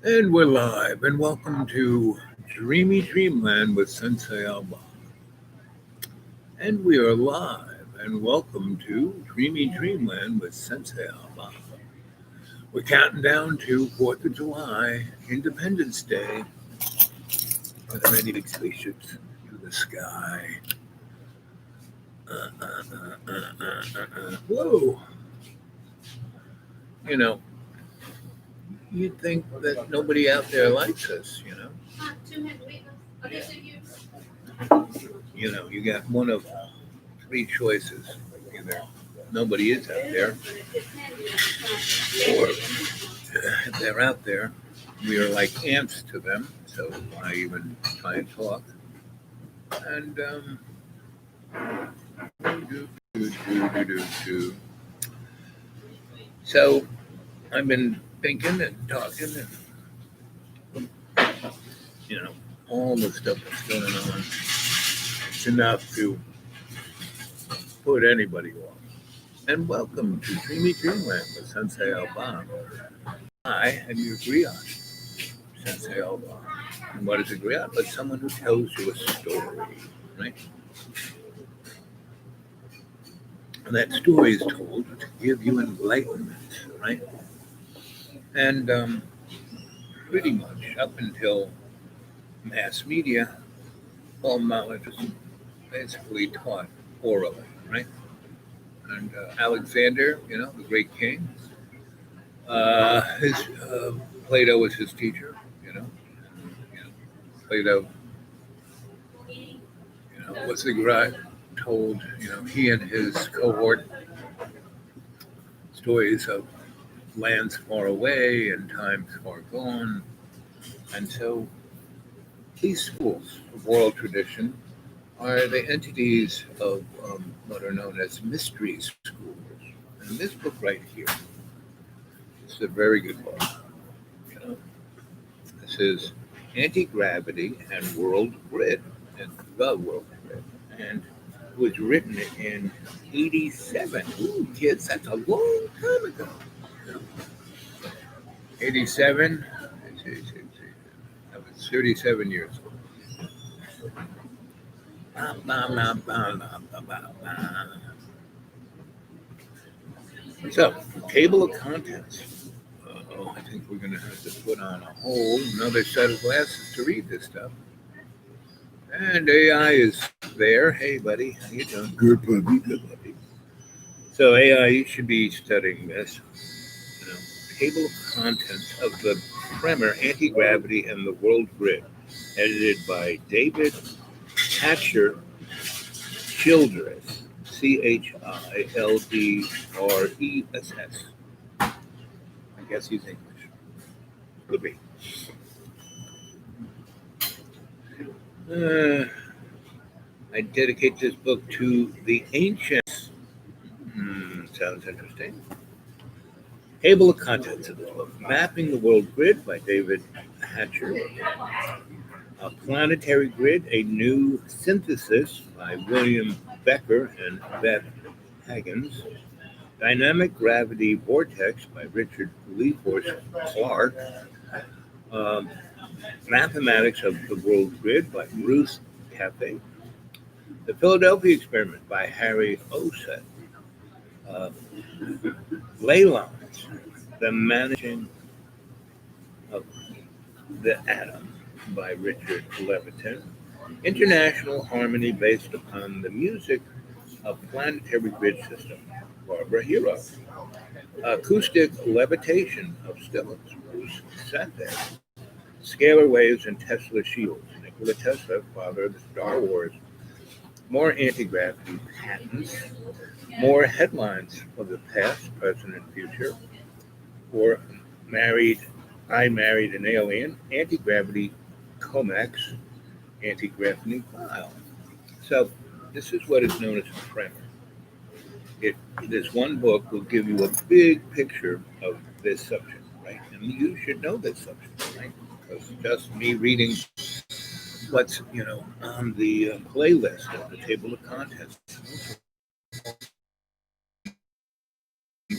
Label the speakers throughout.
Speaker 1: And we're live, and welcome to Dreamy Dreamland with Sensei Alba. And we are live, and welcome to Dreamy Dreamland with Sensei Alba. We're counting down to 4th of July, Independence Day, with many big spaceships through the sky. Whoa! You know, you'd think that nobody out there likes us, you know? You got one of three choices. Either nobody is out there, or if they're out there, we are like ants to them. So why even try and talk? And so I've been thinking and talking, and all the stuff that's going on. It's enough to put anybody off. And welcome to Dreamy Dreamland with Sensei Alban. I and you agree on Sensei Alban. And what does agree on? But someone who tells you a story, right? And that story is told to give you enlightenment, right? And pretty much up until mass media, all knowledge is basically taught orally, right? And Alexander, the great king, his Plato was his teacher, you know, Plato, was the guy told, he and his cohort stories of lands far away and times far gone. And so these schools of oral tradition are the entities of what are known as mystery schools. And this book right here is a very good book. You know, this is Anti-Gravity and World Grid, and the World Grid, and it was written in '87. Ooh, kids, that's a long time ago. You know, '87. I was 37 years old. So, table of contents. I think we're going to have to put on a whole another set of glasses to read this stuff. And AI is there. Hey, buddy, how you doing? Good, buddy. Good, buddy. So AI, you should be studying this. Table of contents of the primer Anti-Gravity and the World Grid, edited by David Hatcher Childress, Childress. I guess he's English. Could be. I dedicate this book to the ancients. Sounds interesting. Table of contents of this book: Mapping the World Grid by David Hatcher. A Planetary Grid, a New Synthesis by William Becker and Beth Haggins. Dynamic Gravity Vortex by Richard Leaforth Clark. Mathematics of the World Grid by Bruce Cafe. The Philadelphia Experiment by Harry Oset. Ley lines, the managing of the atom by Richard Levitin. International harmony based upon the music of planetary grid system, Barbara Hero. Acoustic levitation of Stellars, Bruce Sathe. Scalar waves and Tesla shields, Nikola Tesla, father of the Star Wars. More anti-gravity patents. More headlines of the past, present, and future. Or I Married an Alien, Anti-Gravity Comex, Anti-Gravity File. So this is what is known as a primer. This one book will give you a big picture of this subject, right? And you should know this subject, right? Because just me reading what's on the playlist of the table of contents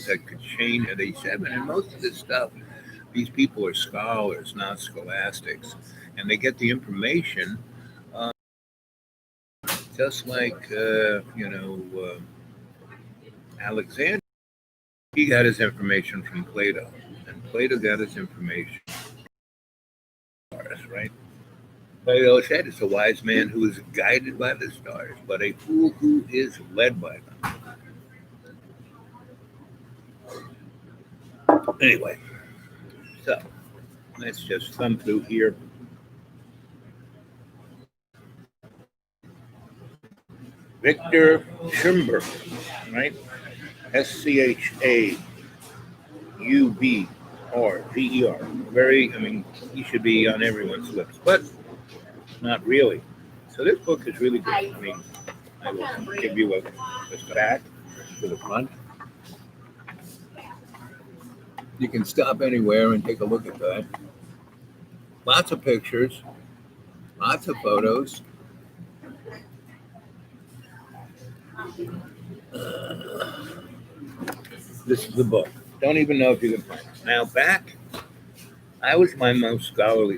Speaker 1: that could change at '87, and most of this stuff These people are scholars, not scholastics, and they get the information uh, just like Alexander. He got his information from Plato, and Plato got his information from stars, right? Plato said it's a wise man who is guided by the stars, but a fool who is led by them. Anyway, so let's just thumb through here. Victor Schumberg, right? Schauberger. Very, I mean, he should be on everyone's lips, but not really. So this book is really good. I mean, I will give you a back to the front. You can stop anywhere and take a look at that. Lots of pictures, lots of photos. This is the book. Don't even know if you can find it. Now, back, I was my most scholarly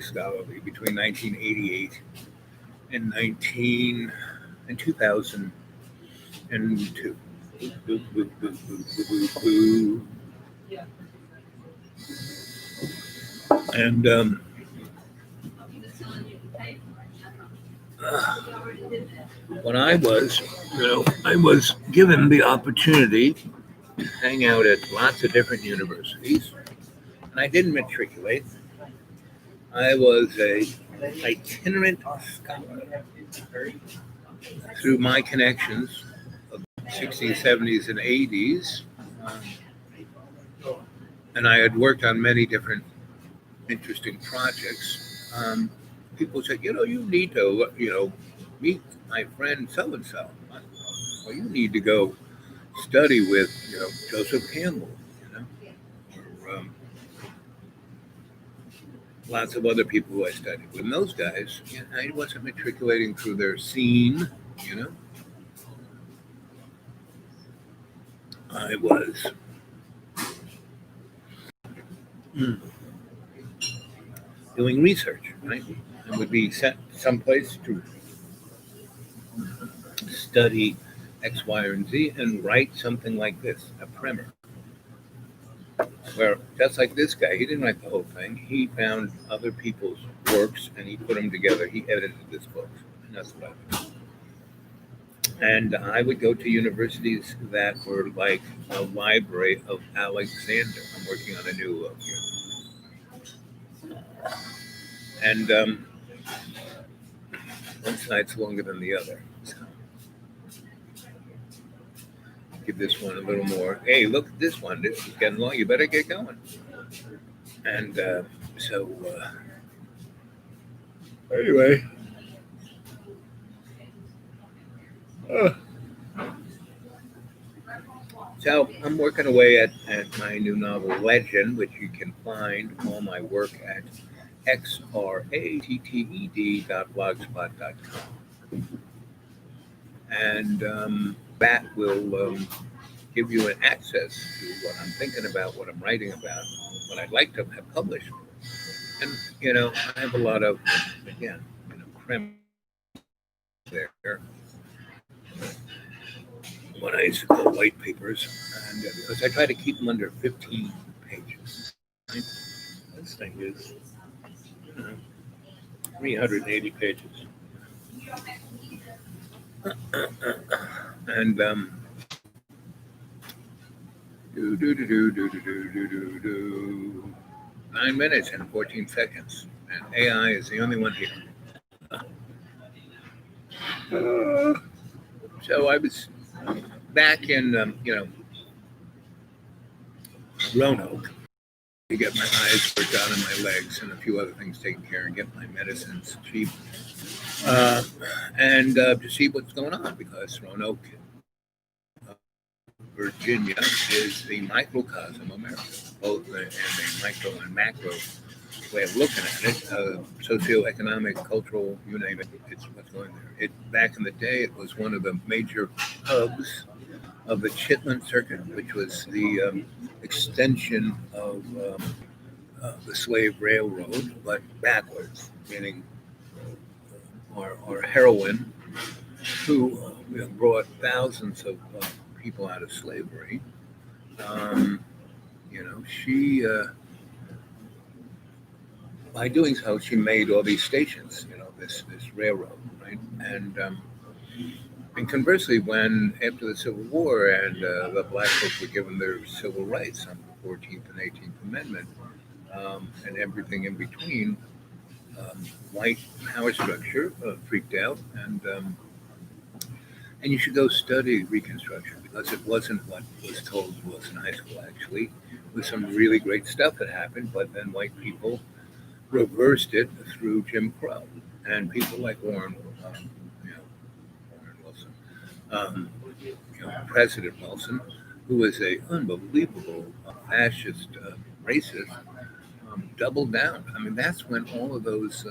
Speaker 1: between 1988 and 2002. And when I was given the opportunity to hang out at lots of different universities, and I didn't matriculate. I was a itinerant scholar through my connections of the 60s, 70s, and 80s. And I had worked on many different interesting projects. People said, you need to, meet my friend so-and-so. Well, you need to go study with, Joseph Campbell, or lots of other people who I studied with. And those guys, I wasn't matriculating through their scene, I was doing research, right? I would be sent someplace to study X, Y, and Z and write something like this, a primer. Where, just like this guy, he didn't write the whole thing. He found other people's works and he put them together. He edited this book, and that's what I did. And I would go to universities that were like a library of Alexander. I'm working on a new book here. And one side's longer than the other. So give this one a little more. Hey, look at this one. This is getting long. You better get going. And anyway. So I'm working away at my new novel, Legend, which you can find all my work at xratted.blogspot.com. And that will give you an access to what I'm thinking about, what I'm writing about, what I'd like to have published. And, I have a lot of, again, creme there. When I used to call white papers, and because I try to keep them under 15 pages. Right? This thing is 380 pages. And 9 minutes and 14 seconds. And AI is the only one here. So I was back in, Roanoke to get my eyes worked out and my legs and a few other things taken care of and get my medicines cheap. And to see what's going on, because Roanoke, Virginia, is the microcosm of America, both and a micro and macro way of looking at it, socioeconomic, cultural, you name it, it's what's going there. Back in the day, it was one of the major hubs of the Chitlin Circuit, which was the extension of the slave railroad, but backwards, meaning our heroine, who brought thousands of people out of slavery. Um, she by doing so, she made all these stations. This railroad, right? And conversely, when after the Civil War and the black folks were given their civil rights under the 14th and 18th Amendment, and everything in between, white power structure freaked out, and you should go study Reconstruction because it wasn't what was told to us in high school. Actually, it was some really great stuff that happened, but then white people reversed it through Jim Crow and people like Warren Wilson, um, President Wilson, who was a unbelievable fascist racist, doubled down. I mean, that's when all of those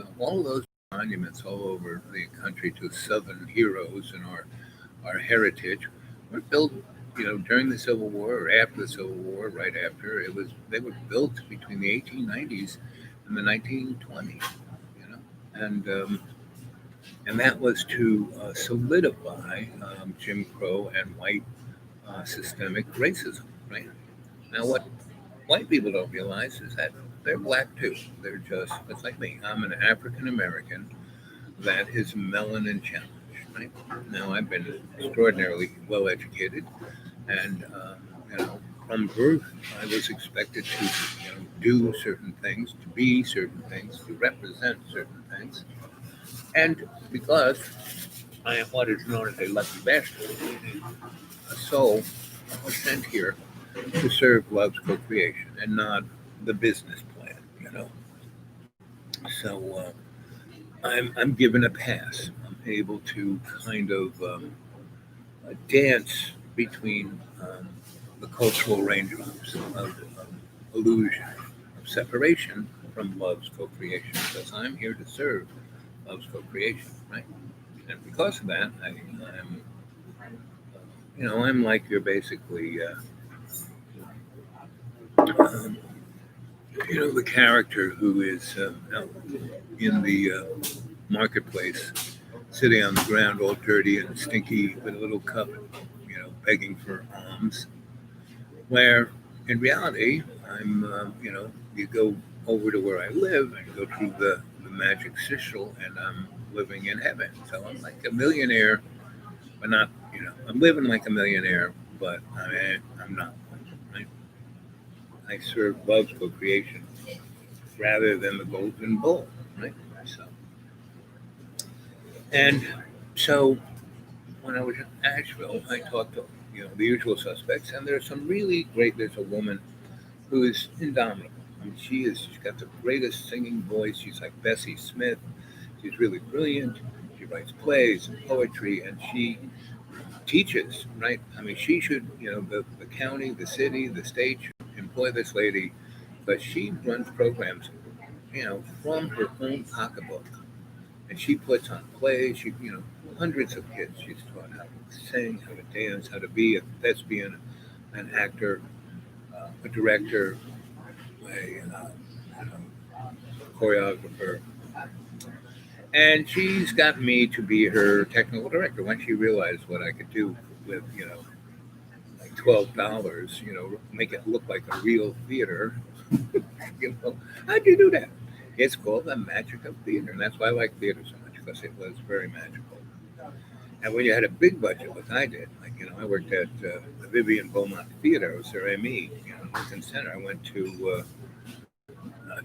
Speaker 1: monuments all over the country to Southern heroes and our heritage were built. During the Civil War or after the Civil War, right after they were built between the 1890s and the 1920s. You know, and that was to solidify Jim Crow and white systemic racism. Right now, what white people don't realize is that they're black too. They're just like me. I'm an African American that is melanin challenged. Right now, I've been extraordinarily well educated, and from birth, I was expected to do certain things, to be certain things, to represent certain things, and because I am what is known as a lucky bastard, a soul was sent here to serve love's co-creation and not the business plan. So I'm given a pass. I'm able to kind of dance between the cultural raindrops of illusion, of separation from love's co-creation, because I'm here to serve love's co-creation, right? And because of that, I'm like you're basically, um, the character who is out in the marketplace, sitting on the ground all dirty and stinky with a little cup, begging for alms. Where in reality, you go over to where I live and go through the magic sigil, and I'm living in heaven. So I'm like a millionaire, but not, I'm living like a millionaire, but I'm not one, right? I serve love's co-creation rather than the golden bull, right? So, and so when I was in Asheville, I talked to the usual suspects, and there's some really great. There's a woman who is indomitable. I mean, she's got the greatest singing voice. She's like Bessie Smith. She's really brilliant. She writes plays and poetry, and she teaches. Right? I mean, she should, the county, the city, the state should employ this lady, but she runs programs, from her own pocketbook, and she puts on plays. Hundreds of kids she's taught how to sing, how to dance, how to be a thespian, an actor, a director, a choreographer, and she's got me to be her technical director. Once she realized what I could do with like $12, make it look like a real theater. How'd you do that? It's called the magic of theater, and that's why I like theater so much because it was very magical. And when you had a big budget, like I did, like I worked at the Vivian Beaumont Theater. I was their ME, Lincoln Center. I went to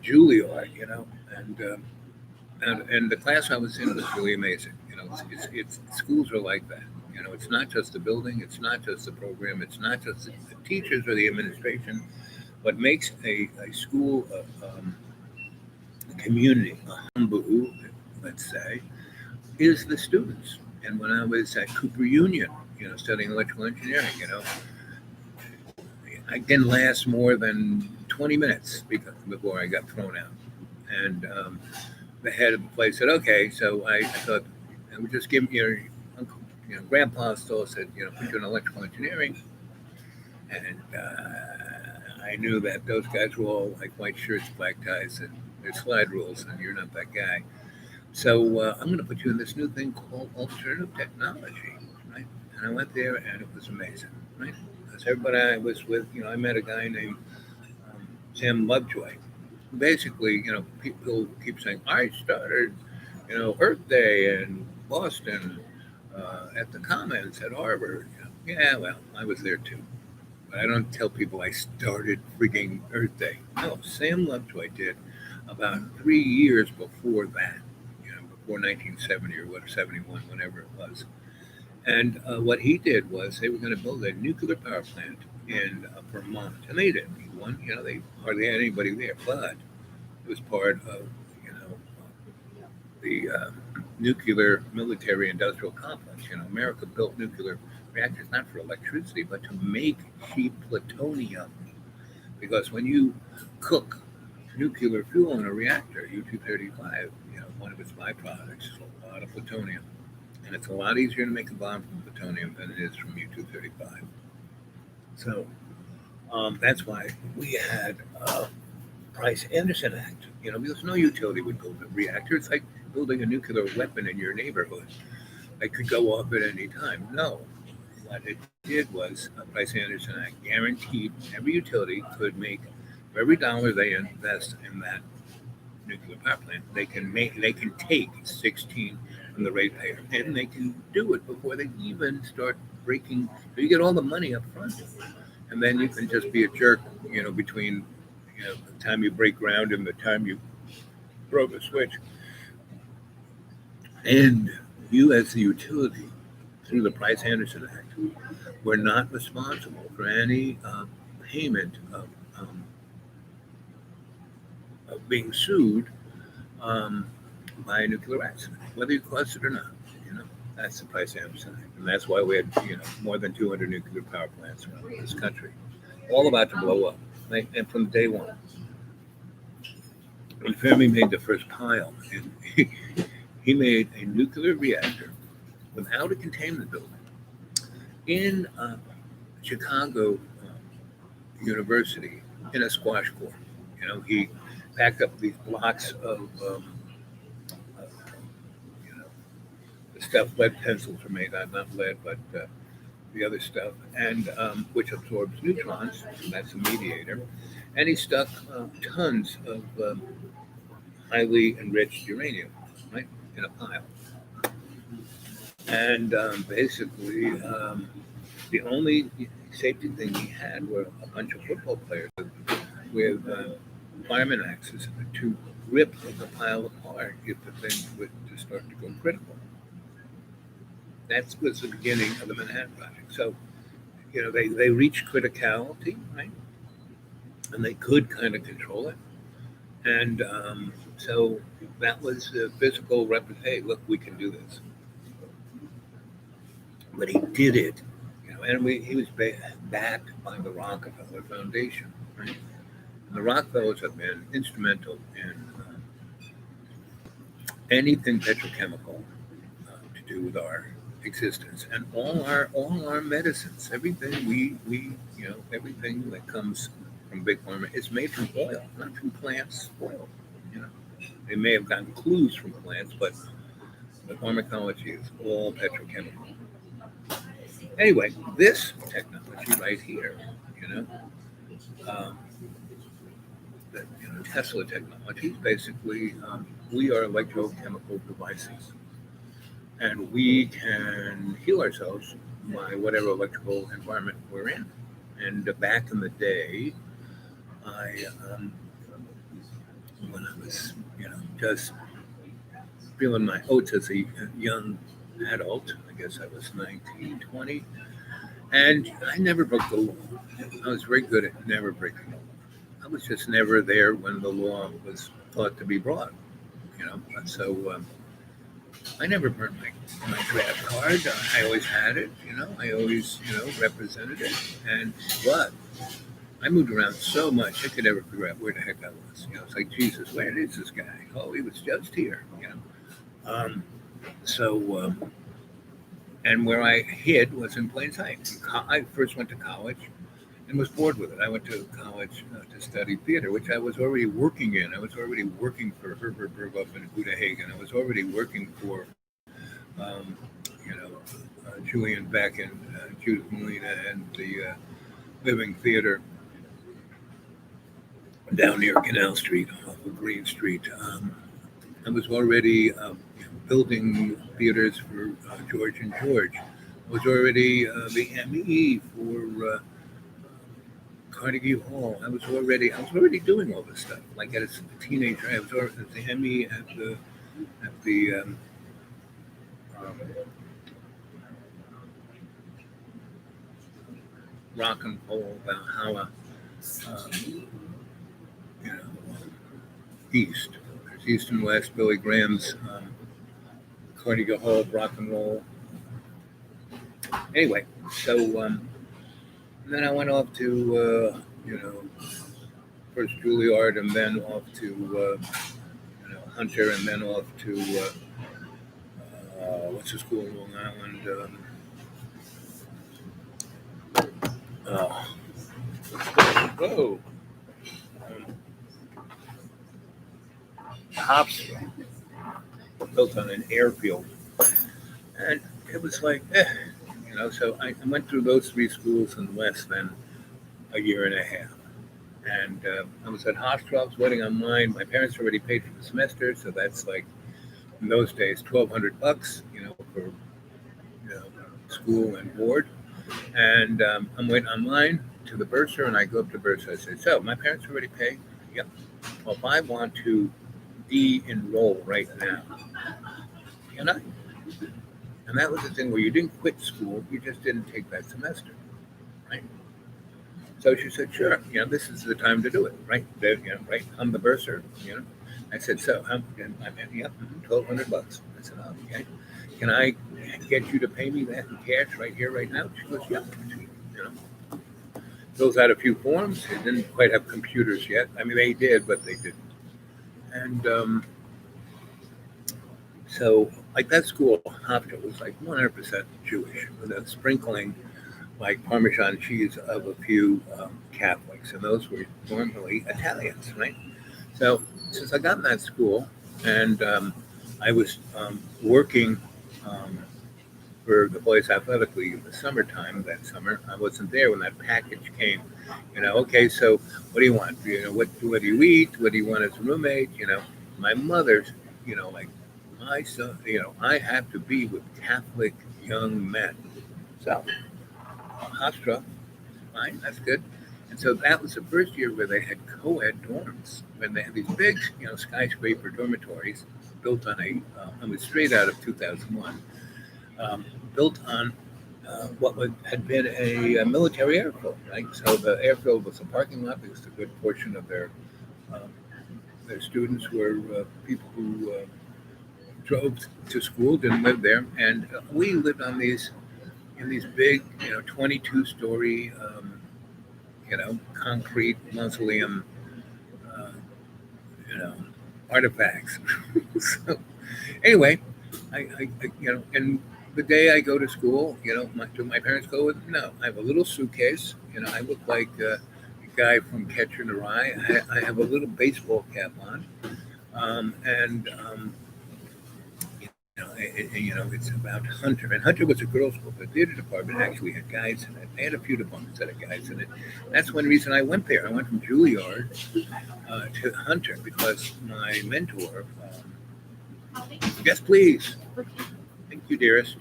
Speaker 1: Juilliard, and the class I was in was really amazing. It's schools are like that. It's not just the building, it's not just the program, it's not just the teachers or the administration. What makes a school a community, a humbu, let's say, is the students. And when I was at Cooper Union, studying electrical engineering, I didn't last more than 20 minutes before I got thrown out. And the head of the place said, "Okay." So I thought, I would just give your uncle, Grandpa still said, put you in electrical engineering. And I knew that those guys were all like white shirts, black ties, and there's slide rules, and you're not that guy. So I'm going to put you in this new thing called alternative technology, right? And I went there, and it was amazing, right? Because everybody I was with, I met a guy named Sam Lovejoy. Basically, people keep saying I started, Earth Day in Boston at the Commons at Harvard. Yeah, well, I was there too. But I don't tell people I started freaking Earth Day. No, Sam Lovejoy did about 3 years before that, before 1970 or what, 71, whenever it was. And what he did was they were going to build a nuclear power plant in Vermont, and they did. One, they hardly had anybody there, but it was part of, the nuclear military industrial complex. America built nuclear reactors not for electricity, but to make cheap plutonium. Because when you cook nuclear fuel in a reactor, U-235, one of its byproducts is a lot of plutonium. And it's a lot easier to make a bomb from plutonium than it is from U-235. So that's why we had Price-Anderson Act, because no utility would build a reactor. It's like building a nuclear weapon in your neighborhood. It could go off at any time. No. What it did was Price-Anderson Act guaranteed every utility could make, for every dollar they invest in that nuclear power plant, they can take 16 from the ratepayer, and they can do it before they even start breaking. So you get all the money up front, and then you can just be a jerk, between the time you break ground and the time you throw the switch. And you, as the utility, through the Price-Anderson Act, were not responsible for any payment of being sued by a nuclear accident, whether you caused it or not. That's the Price-Anderson Act, and that's why we had more than 200 nuclear power plants around this country, all about to blow up, right? And from day one. When Fermi made the first pile, and he made a nuclear reactor without a containment building in Chicago University in a squash court. He packed up these blocks of the stuff lead pencils were made out, not lead, but the other stuff, and which absorbs neutrons. That's a mediator. And he stuck tons of highly enriched uranium, right, in a pile. And basically, the only safety thing he had were a bunch of football players with fireman axes to rip the pile apart if the thing would to start to go critical. That was the beginning of the Manhattan Project. So, they reached criticality, right? And they could kind of control it. And so that was the physical hey, look, we can do this. But he did it, and he was backed by the Rockefeller Foundation, right? And the Rockefellers have been instrumental in anything petrochemical to do with our existence and all our medicines, everything everything that comes from big pharma is made from oil, not from plants. Oil, they may have gotten clues from plants, but the pharmacology is all petrochemical. Anyway, this technology right here, um, the Tesla technology, basically, we are electrochemical devices, and we can heal ourselves by whatever electrical environment we're in. And back in the day, I, when I was, just feeling my oats as a young adult, I guess I was 19, 20, and I never broke the law. I was very good at never breaking the law. I was just never there when the law was thought to be broad, So I never burned my draft card. I always had it, I always, represented it. But I moved around so much, I could never figure out where the heck I was. It's like, Jesus, where is this guy? Oh, he was just here, Um, so, and where I hid was in plain sight. I first went to college, and was bored with it. I went to college to study theater, which I was already working in. I was already working for Herbert Berghoff and Uta Hagen. I was already working for, um, Julian Beck and Judith Molina and the Living Theater down near Canal Street off of Green Street. I was already building theaters for George and George. I was already the ME for Carnegie Hall. I was already doing all this stuff. Like as a teenager, I was already at the ME at the um, Rock and Roll Valhalla, you know, East. There's East and West. Billy Graham's Carnegie Hall Rock and Roll. Anyway, so then I went off to first Juilliard and then off to Hunter and then off to what's the school in Long Island? Whoa. Hofstra, built on an airfield. And it was like, so I went through those three schools in less than a year and a half. And I was at Hofstra, I was waiting on mine. My parents already paid for the semester, so that's like, in those days, $1,200, for school and board. And I'm waiting on mine to the bursar, and I go up to the bursar. I say, so my parents already paid? Yep. Well, if I want to de-enroll right now, can I? And that was the thing where you didn't quit school, you just didn't take that semester, right? So she said, sure, this is the time to do it, right? Right? I'm the bursar, I said, so I'm $1,200. I said, oh, okay. Can I get you to pay me that in cash right here, right now? She goes, yeah. Fills out a few forms. They didn't quite have computers yet. I mean, they did, but they didn't. And so, like that school, Hofstra, was like 100% Jewish, with a sprinkling, like Parmesan cheese, of a few Catholics, and those were normally Italians, right? So, since I got in that school, and I was working for the Boys Athletic League in the summertime that summer, I wasn't there when that package came. Okay, so what do you want? What do you eat? What do you want as a roommate? My mother's, like my son, I have to be with Catholic young men. So, Hofstra, fine, that's good. And so that was the first year where they had co-ed dorms, when they had these big, skyscraper dormitories built on it was straight out of 2001, built on what had been a military airfield, right? So the airfield was a parking lot because a good portion of their students were people who drove to school, didn't live there, and we lived in these big, 22-story, concrete mausoleum, artifacts. So anyway, I and the day I go to school, do my parents go with me? No, I have a little suitcase. I look like a guy from Catcher in the Rye. I have a little baseball cap on, and it's about Hunter. And Hunter was a girls' school. The theater department actually had guys in it. They had a few departments that had guys in it. That's one reason I went there. I went from Juilliard to Hunter because my mentor. Yes, please. Thank you, dearest.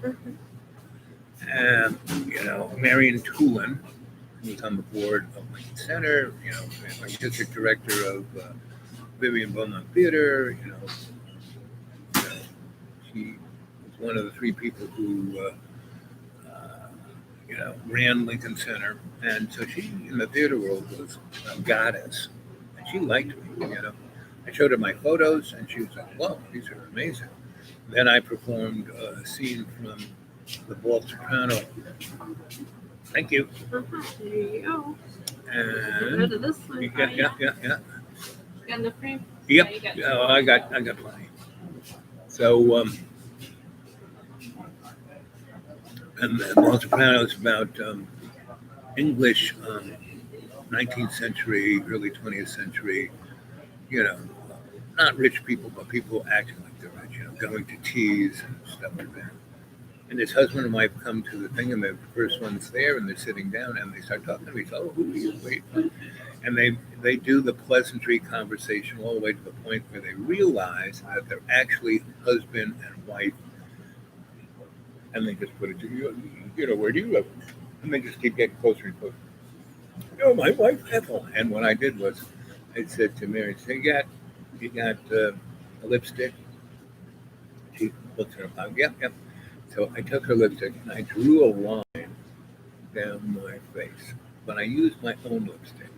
Speaker 1: Marion Tulin, who was on the board of Lincoln Center, artistic director of Vivian Beaumont Theater, she was one of the three people who, ran Lincoln Center. And so she, in the theater world, was a goddess. And she liked me, I showed her my photos, and she was like, whoa, these are amazing. Then I performed a scene from The Bald Soprano. Thank you.
Speaker 2: There you go.
Speaker 1: And
Speaker 2: Rid of this one.
Speaker 1: yeah.
Speaker 2: You got enough frame?
Speaker 1: Yep.
Speaker 2: Yeah, you got
Speaker 1: I got plenty. So and The Bald Soprano is about English 19th century, early 20th century, you know, not rich people, but people acting like they're rich, going to teas and stuff like that. And his husband and wife come to the thing, and the first one's there, and they're sitting down, and they start talking to me. Oh, who are you? Wait, and they do the pleasantry conversation all the way to the point where they realize that they're actually husband and wife, and they just put it to where do you live? And they just keep getting closer and closer. Oh, my wife Ethel. And what I did was, I said to Mary, you got a lipstick? She looked at her pocket. Yep, yep. So I took her lipstick and I drew a line down my face. But I used my own lipstick.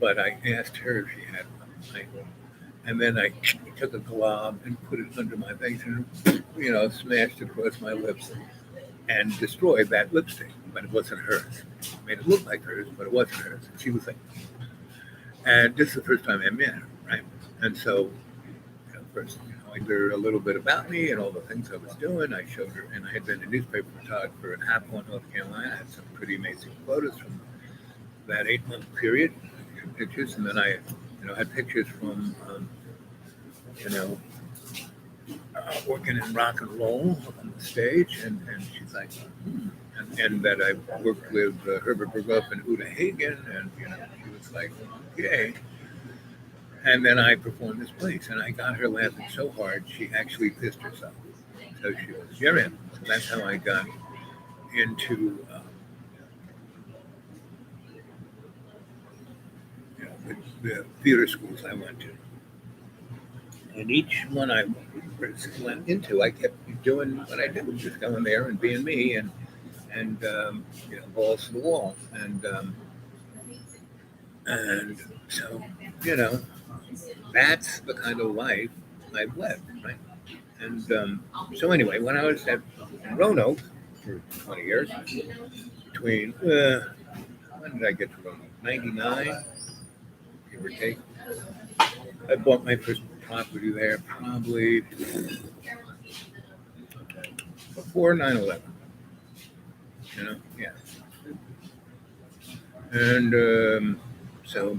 Speaker 1: But I asked her if she had one. And then I took a glob and put it under my face and, smashed it across my lips and destroyed that lipstick. But it wasn't hers. I made it look like hers, but it wasn't hers. And she was like, and this is the first time I met her, right? And so, first, I told her a little bit about me and all the things I was doing. I showed her, and I had been a newspaper photographer in Apple, North Carolina. I had some pretty amazing photos from that 8-month period, pictures, and then I, had pictures from, working in rock and roll on the stage, and she's like, and that I worked with Herbert Berghoff and Uta Hagen, and she was like, okay. And then I performed this place, and I got her laughing so hard she actually pissed herself. So she was, you're in. So that's how I got into the theater schools I went to. And each one I went into, I kept doing what I did, just going there and being me, and balls to the wall, and so that's the kind of life I've led, right? And so anyway, when I was at Roanoke for 20 years, between when did I get to Roanoke? 99, give or take. I bought my first property there probably before 9/11. Yeah. And so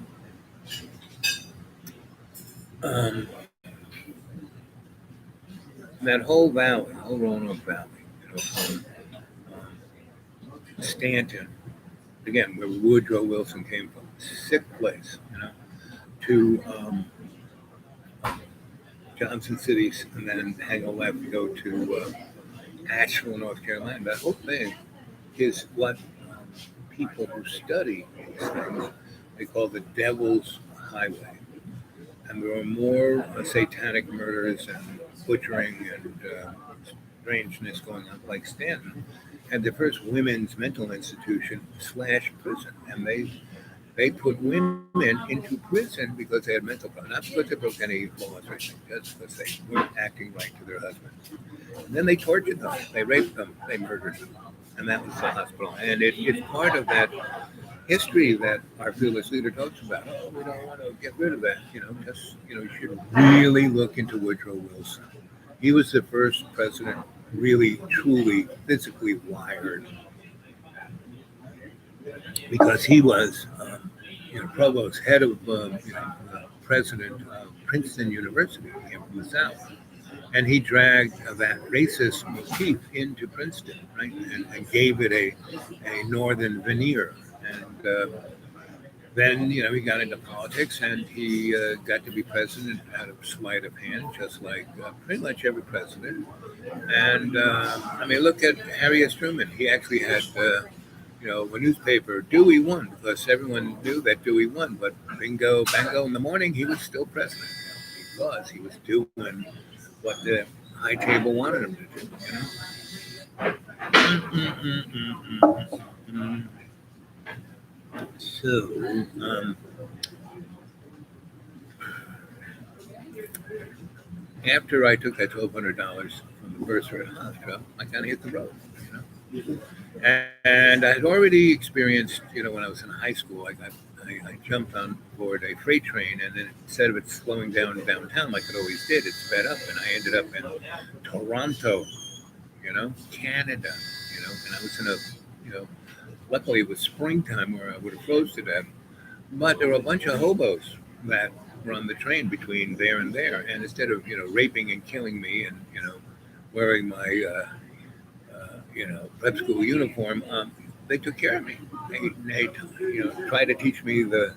Speaker 1: that whole valley, whole Roanoke Valley, from Stanton, again, where Woodrow Wilson came from, sick place, to Johnson City, and then hang a left and go to Asheville, North Carolina. That whole thing is what people who study these things, they call the Devil's Highway. And there are more satanic murders and butchering and strangeness going on, like Stanton had the first women's mental institution / prison, and they put women into prison because they had mental problems, not because they broke any laws or anything, just because they weren't acting right to their husbands. And then they tortured them, they raped them, they murdered them, and that was the hospital. And it's part of that history that our fearless leader talks about. Oh, we don't want to get rid of that. You should really look into Woodrow Wilson. He was the first president really, truly, physically wired, because he was, provost, head of, president of Princeton University, came from the South. And he dragged that racist motif into Princeton, right, and gave it a northern veneer. And then, he got into politics, and he got to be president out of sleight of hand, just like pretty much every president. And, look at Harry S. Truman. He actually had, a newspaper, Dewey won, because everyone knew that Dewey won. But bingo, bango, in the morning, he was still president, because he was doing what the high table wanted him to do, So, after I took that $1,200 from the bursary at the hospital, I kind of hit the road, And I had already experienced, when I was in high school, I jumped on board a freight train, and then instead of it slowing down downtown like it always did, it sped up, and I ended up in Toronto, Canada, and I was in luckily it was springtime where I would have froze to death. But there were a bunch of hobos that were on the train between there and there, and instead of raping and killing me and wearing my prep school uniform, they took care of me. They tried to teach me the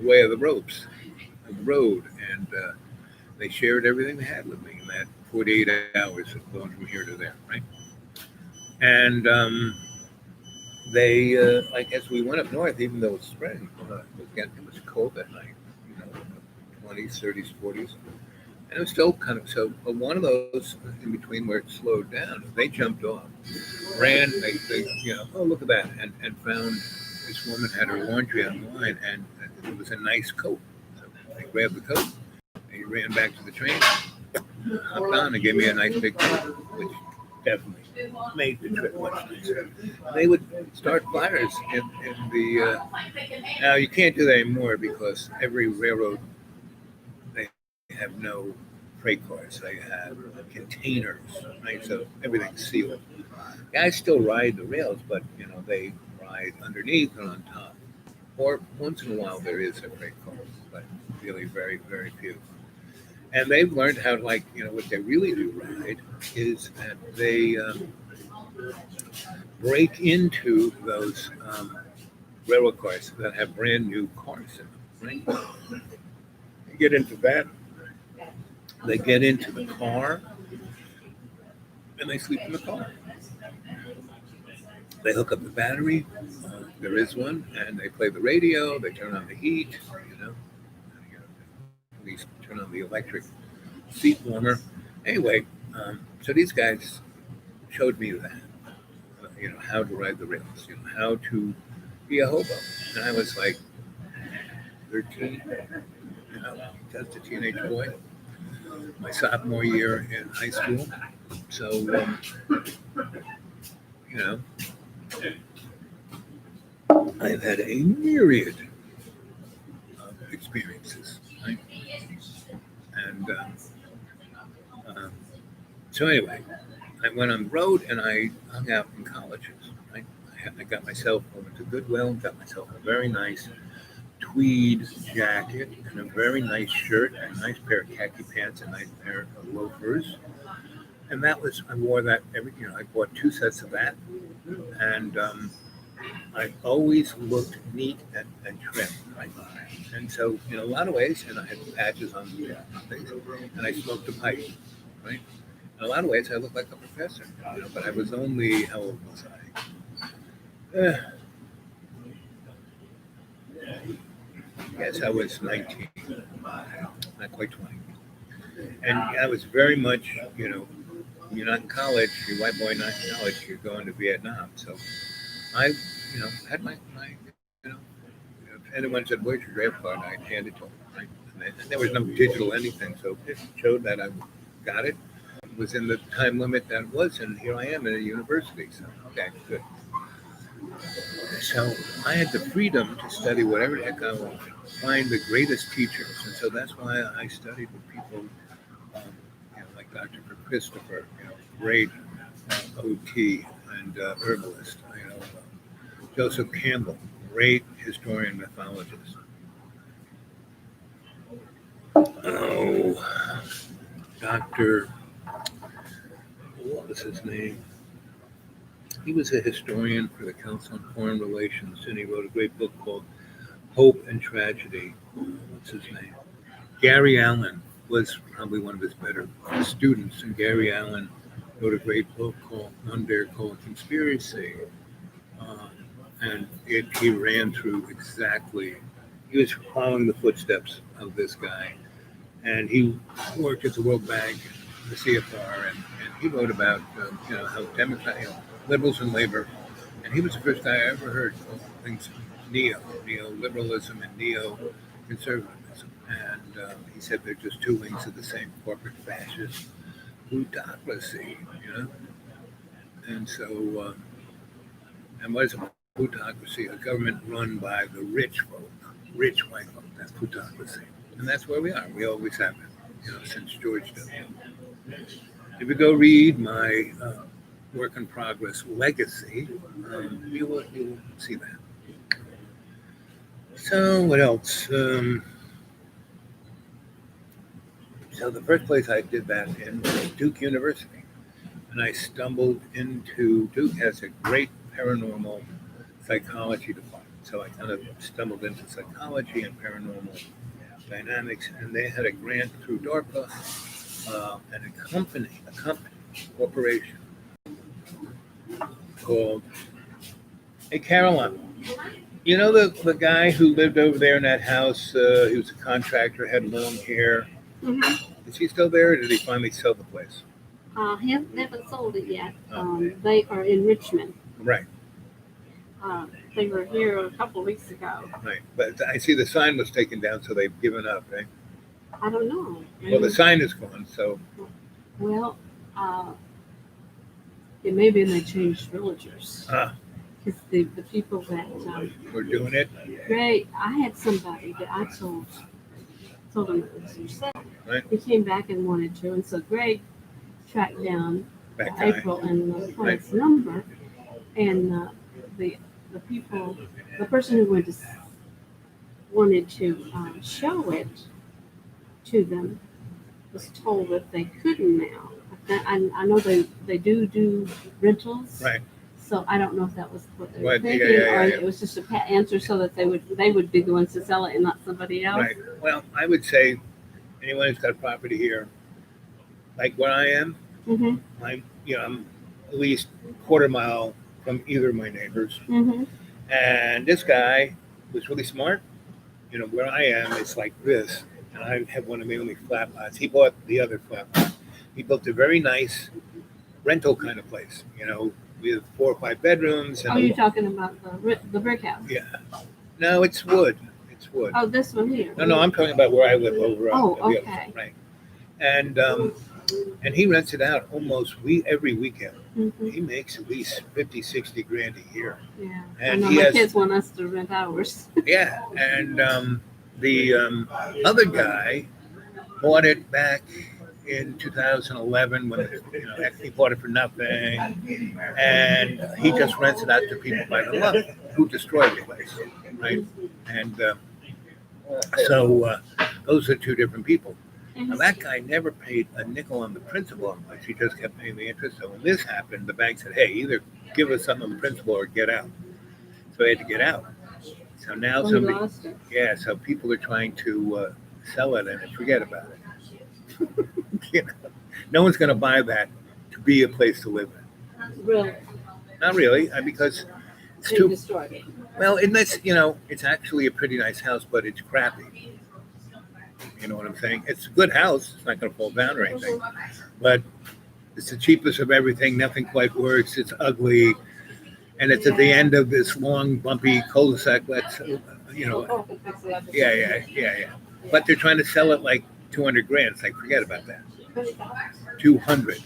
Speaker 1: way of the ropes, of the road, and they shared everything they had with me in that 48 hours of going from here to there, right? And like as we went up north, even though it was spring, it was cold that night, 20s, 30s, 40s, and it was still kind of so. But one of those in between where it slowed down, they jumped off, ran, they oh look at that, and found this woman had her laundry on the line, and it was a nice coat. So they grabbed the coat, they ran back to the train, hopped on, and gave me a nice big coat, which definitely made the trip much nicer. They would start fires in the. Now you can't do that anymore because every railroad they have no freight cars. They have containers, right? So everything's sealed. Guys still ride the rails, but they ride underneath and on top. Or once in a while there is a freight car, but really very very few. And they've learned how to what they really do ride is that they break into those railroad cars that have brand new cars in them, right? They get into that. They get into the car and they sleep in the car. They hook up the battery. There is one, and they play the radio. They turn on the heat. At least turn on the electric seat warmer. Anyway, so these guys showed me that, how to ride the rails, how to be a hobo. And I was like 13, just a teenage boy, my sophomore year in high school. So, I've had a myriad of experiences, right? And so anyway, I went on the road and I hung out in colleges. Right? I got myself over to Goodwill and got myself a very nice tweed jacket and a very nice shirt, and a nice pair of khaki pants, a nice pair of loafers. And I wore that I bought 2 sets of that. And I always looked neat and trim, right? And so, in a lot of ways, and I had patches on things, and I smoked a pipe, right? In a lot of ways, I looked like a professor, but I was only, how old was I? Yes, I was 19, not quite 20. And I was very much, you're not in college, you're a white boy not in college, you're going to Vietnam. So I, had my if anyone said, "Where's your draft card?" I handed it to them, right? And there was no digital anything, so it showed that I got it. Was in the time limit that it was, and here I am at a university. So okay, good. So I had the freedom to study whatever the heck I wanted, find the greatest teachers, and so that's why I studied with people, like Dr. Christopher, great OT and herbalist, Joseph Campbell, great historian mythologist. Oh, Dr. What was his name? He was a historian for the Council on Foreign Relations, and he wrote a great book called Hope and Tragedy. What's his name? Gary Allen was probably one of his better students, and Gary Allen wrote a great book called One Dare Call a Conspiracy. And he ran through exactly, he was following the footsteps of this guy. And he worked at the World Bank, the CFR, and he wrote about, how liberals and labor. And he was the first guy I ever heard call things neoliberalism and neoconservatism. And he said they're just two wings of the same corporate fascist plutocracy, And so, and what is a plutocracy? A government run by the rich folk, rich white folk. That's plutocracy. And that's where we are. We always have been, since George W. If you go read my work in progress legacy, you will see that. So what else? So the first place I did that in was Duke University, and I stumbled into Duke has a great paranormal psychology department. So I kind of stumbled into psychology and paranormal dynamics, and they had a grant through DARPA and a corporation called. Hey, Caroline, you know the guy who lived over there in that house? He was a contractor, had long hair.
Speaker 2: Mm-hmm.
Speaker 1: Is he still there, or did he finally sell the place?
Speaker 2: They haven't sold it yet.
Speaker 1: Okay.
Speaker 2: They are in Richmond.
Speaker 1: Right,
Speaker 2: They were here a couple of weeks ago.
Speaker 1: right. But I see the sign was taken down, so they've given up, right?
Speaker 2: I don't know.
Speaker 1: Well, the sign is gone, so
Speaker 2: Well, it may be they changed villagers. Because the people that
Speaker 1: we're doing it.
Speaker 2: I had somebody that I told him it was yourself.
Speaker 1: Right.
Speaker 2: He came back and wanted to, and so Greg tracked down
Speaker 1: That guy.
Speaker 2: April and the client's number, and the the person who wanted to show it to them was told that they couldn't now. I know they do rentals.
Speaker 1: Right.
Speaker 2: So I don't know if that was what they were
Speaker 1: Right,
Speaker 2: thinking,
Speaker 1: yeah.
Speaker 2: or it was just a pat answer so that they would be the ones to sell it and not somebody else.
Speaker 1: Right. Well, I would say anyone who's got property here, like where I am,
Speaker 2: Mm-hmm.
Speaker 1: I'm at least quarter mile from either of my neighbors,
Speaker 2: Mm-hmm.
Speaker 1: and this guy was really smart. Where I am, it's like this, and I have one of my only flat lots. He bought the other flat lot. He built a very nice rental kind of place. With 4 or 5 bedrooms. And
Speaker 2: You're talking about the brick house?
Speaker 1: Yeah. No, it's wood. It's wood.
Speaker 2: Oh, this one here.
Speaker 1: No, I'm talking about where I live over on the other
Speaker 2: okay.
Speaker 1: side, right? And he rents it out almost every weekend.
Speaker 2: Mm-hmm.
Speaker 1: He makes at least 50, 60 grand a year.
Speaker 2: Yeah.
Speaker 1: And
Speaker 2: I know my kids want us to rent ours.
Speaker 1: Yeah, and the other guy bought it back in 2011 when he bought it for nothing, and he just rents it out to people by the month who destroy the place, right? And so those are two different people. Now that guy never paid a nickel on the principal on the place. He just kept paying the interest. So when this happened, the bank said, "Hey, either give us something on the principal or get out." So he had to get out. So now so people are trying to sell it and forget about it. No one's going to buy that to be a place to live in.
Speaker 2: Really?
Speaker 1: Not really, because it's
Speaker 2: They
Speaker 1: too
Speaker 2: destroyed it.
Speaker 1: well. It's actually a pretty nice house, but it's crappy. You know what I'm saying? It's a good house. It's not going to fall down or anything, but it's the cheapest of everything. Nothing quite works. It's ugly, and it's at the end of this long, bumpy cul-de-sac. Yeah. But they're trying to sell it like 200 grand. It's like, forget about that. 200,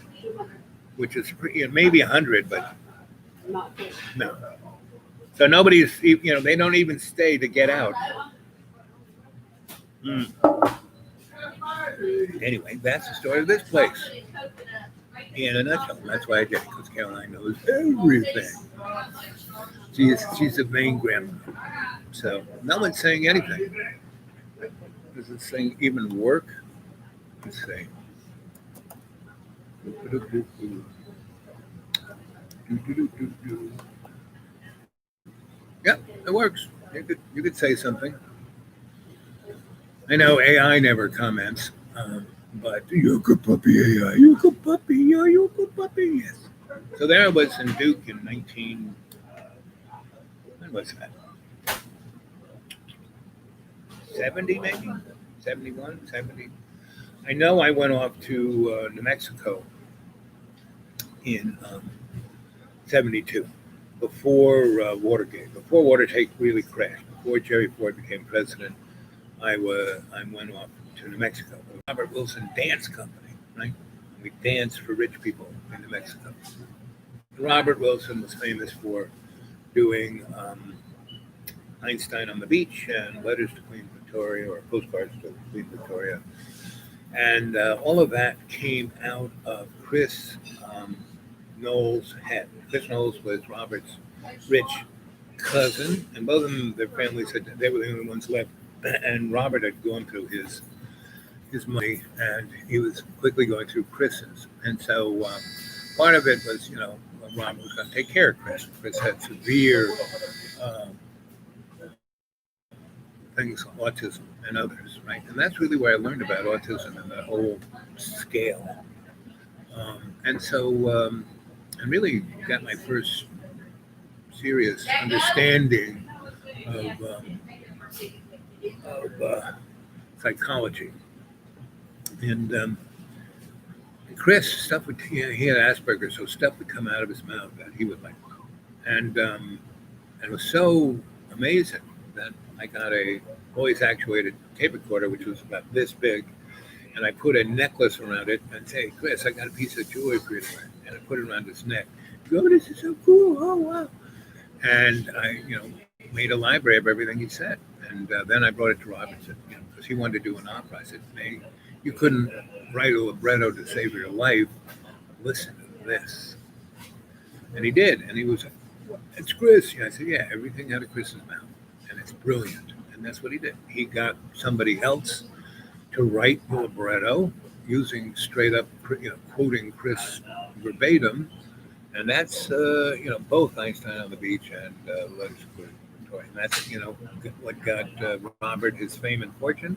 Speaker 1: which is maybe 100, but
Speaker 2: Not good.
Speaker 1: no. So nobody's, they don't even stay to get out. Anyway, that's the story of this place. In a nutshell. That's why I did it, because Caroline knows everything. She's the main grandma. So no one's saying anything. Does this thing even work? Let's see. Yep, it works. You could say something. I know AI never comments, but you're a good puppy, AI. You're a good puppy. Yeah, you're a good puppy. Yes. So there I was in Duke in when was that? 70 maybe? 71, 70. I know I went off to New Mexico in 72, before Watergate, before Watergate really crashed, before Jerry Ford became president. I went off to New Mexico. Robert Wilson Dance Company, right? We danced for rich people in New Mexico. Robert Wilson was famous for doing Einstein on the Beach and Letters to Queen Victoria, or Postcards to Queen Victoria. And all of that came out of Chris Knowles' head. Chris Knowles was Robert's rich cousin, and both of them, their families said they were the only ones left. And Robert had gone through his money, and he was quickly going through Chris's. And so part of it was, Robert was going to take care of Chris. Chris had severe um, things, autism and others, right? And that's really where I learned about autism and the whole scale. And so I really got my first serious understanding of psychology. And Chris, stuff would, he had Asperger's, so stuff would come out of his mouth that he would like. And it was so amazing that I got a voice actuated tape recorder, which was about this big, and I put a necklace around it and say, Chris, I got a piece of jewelry for you. And I put it around his neck. Oh, this is so cool. Oh, wow. And I, made a library of everything he said. And then I brought it to Robinson, because he wanted to do an opera. I said, hey, you couldn't write a libretto to save your life. Listen to this. And he did. And he was, it's Chris. I said, yeah, everything out of Chris's mouth. And it's brilliant. And that's what he did. He got somebody else to write the libretto using straight up, quoting Chris verbatim. And that's, both Einstein on the Beach and Letters to Victoria. And that's, what got Robert his fame and fortune.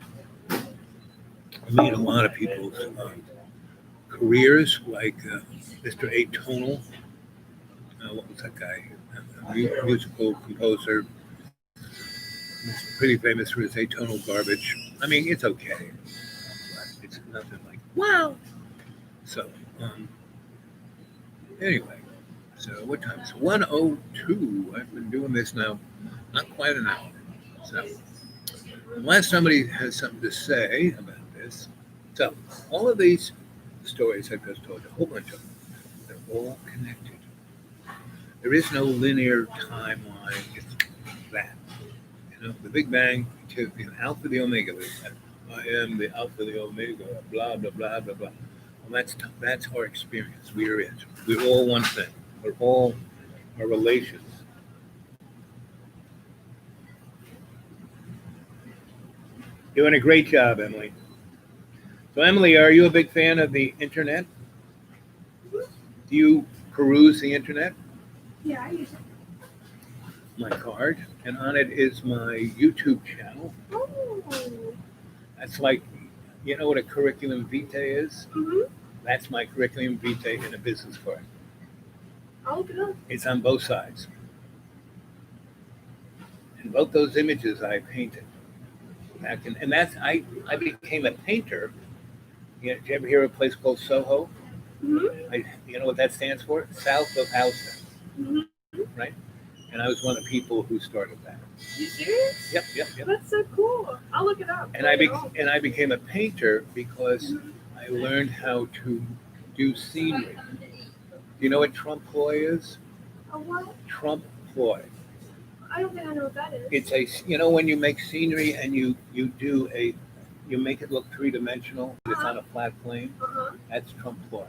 Speaker 1: I made a lot of people's careers, like Mr. Atonal. What was that guy? A musical composer. He's pretty famous for his atonal garbage. I mean, it's okay. But it's nothing like, wow. So, anyway. So what time is it? 1:02. I've been doing this now not quite an hour. So unless somebody has something to say about this. So all of these stories I've just told you, a whole bunch of them, they're all connected. There is no linear timeline. It's that. The Big Bang to Alpha the Omega. I am the Alpha the Omega, blah, blah, blah, blah, blah. Well, that's our experience. We are it. We're all one thing. We're all our relations. Doing a great job, Emily. So, Emily, are you a big fan of the internet? Do you peruse the internet?
Speaker 2: Yeah, I use it.
Speaker 1: My card, and on it is my YouTube channel.
Speaker 2: Oh.
Speaker 1: That's like, you know what a curriculum vitae is?
Speaker 2: Mm-hmm.
Speaker 1: That's my curriculum vitae in a business card.
Speaker 2: I'll look it up.
Speaker 1: It's on both sides. And both those images I painted. And that's I became a painter. Did you ever hear of a place called Soho?
Speaker 2: Mm-hmm.
Speaker 1: You know what that stands for? South of Houston.
Speaker 2: Mm-hmm.
Speaker 1: Right? And I was one of the people who started that.
Speaker 2: You serious?
Speaker 1: Yep.
Speaker 2: That's so cool. I'll look it up.
Speaker 1: And I became a painter because I learned how to do scenery. Do you know what trompe l'oeil is?
Speaker 2: A what?
Speaker 1: Trompe l'oeil.
Speaker 2: I don't think I know what that is.
Speaker 1: It's when you make scenery and you make it look three-dimensional. It's on a flat plane.
Speaker 2: Uh-huh.
Speaker 1: That's trompe l'oeil.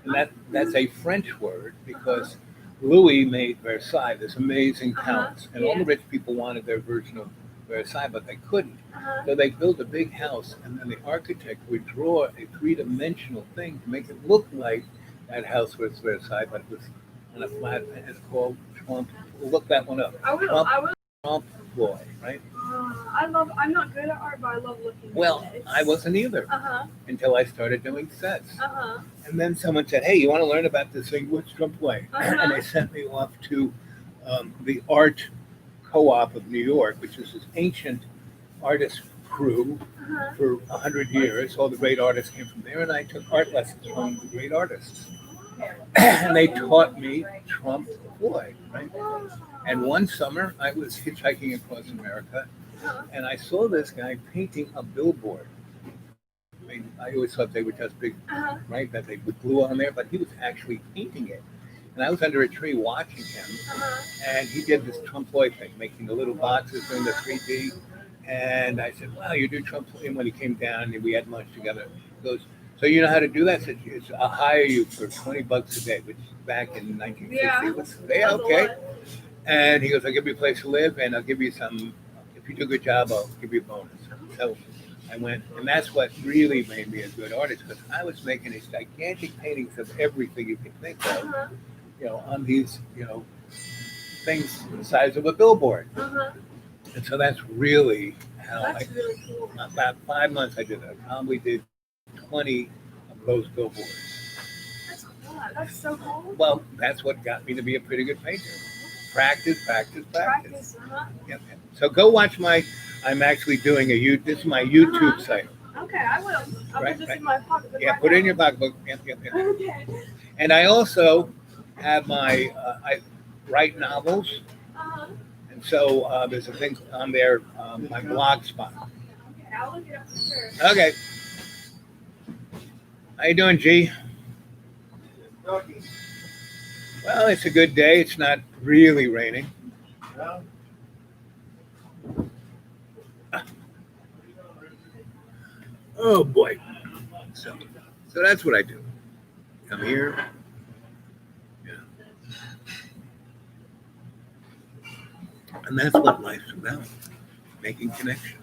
Speaker 1: And that's a French word because Louis made Versailles, this amazing palace. And all the rich people wanted their version of Versailles, but they couldn't.
Speaker 2: Uh-huh.
Speaker 1: So they built a big house, and then the architect would draw a three-dimensional thing to make it look like that house was Versailles, but it was on a flat. It's called trompe. We'll look that one up.
Speaker 2: I will.
Speaker 1: Trompe l'oeil, right?
Speaker 2: I'm not good at art, but I love looking
Speaker 1: Well,
Speaker 2: at it.
Speaker 1: I wasn't either until I started doing sets. And then someone said, hey, you want to learn about this thing? What's trompe l'oeil? And they sent me off to the art co-op of New York, which is this ancient artist crew for 100 years. All the great artists came from there, and I took art lessons from the great artists. And they taught me trompe l'oeil, right? And one summer, I was hitchhiking across America, and I saw this guy painting a billboard. I mean, I always thought they were just big, right, that they put glue on there, but he was actually painting it. And I was under a tree watching him, and he did this trompe l'oeil thing, making the little boxes in the 3D. And I said, wow, you do trompe l'oeil. And when he came down, and we had lunch together, he goes, so you know how to do that? I said, I'll hire you for $20 a day, which back in 1960 was, yeah, okay. And he goes, I'll give you a place to live and I'll give you some, if you do a good job, I'll give you a bonus. So I went, and that's what really made me a good artist because I was making these gigantic paintings of everything you can think of,
Speaker 2: Uh-huh.
Speaker 1: on these, things the size of a billboard.
Speaker 2: Uh-huh.
Speaker 1: And so that's really how
Speaker 2: That's really cool.
Speaker 1: about 5 months I did that. I probably did 20 of those billboards.
Speaker 2: That's cool. That's so cool.
Speaker 1: Well, that's what got me to be a pretty good painter. Practice, practice, practice.
Speaker 2: Practice. Uh-huh.
Speaker 1: Yep. So go watch I'm actually doing this is my YouTube
Speaker 2: Uh-huh.
Speaker 1: site.
Speaker 2: Okay, I will. I'll
Speaker 1: Right,
Speaker 2: put this
Speaker 1: right.
Speaker 2: in my pocket.
Speaker 1: Yeah,
Speaker 2: Right
Speaker 1: put it in
Speaker 2: now.
Speaker 1: your pocketbook. Yep.
Speaker 2: Okay.
Speaker 1: And I also have I write novels,
Speaker 2: Uh-huh.
Speaker 1: and so there's a thing on there, my blog spot.
Speaker 2: Okay, I'll look it up for sure.
Speaker 1: Okay, how you doing, G? Well, it's a good day. It's not really raining. Oh boy. So, so that's what I do. Come here. Yeah. And that's what life's about. Making connections.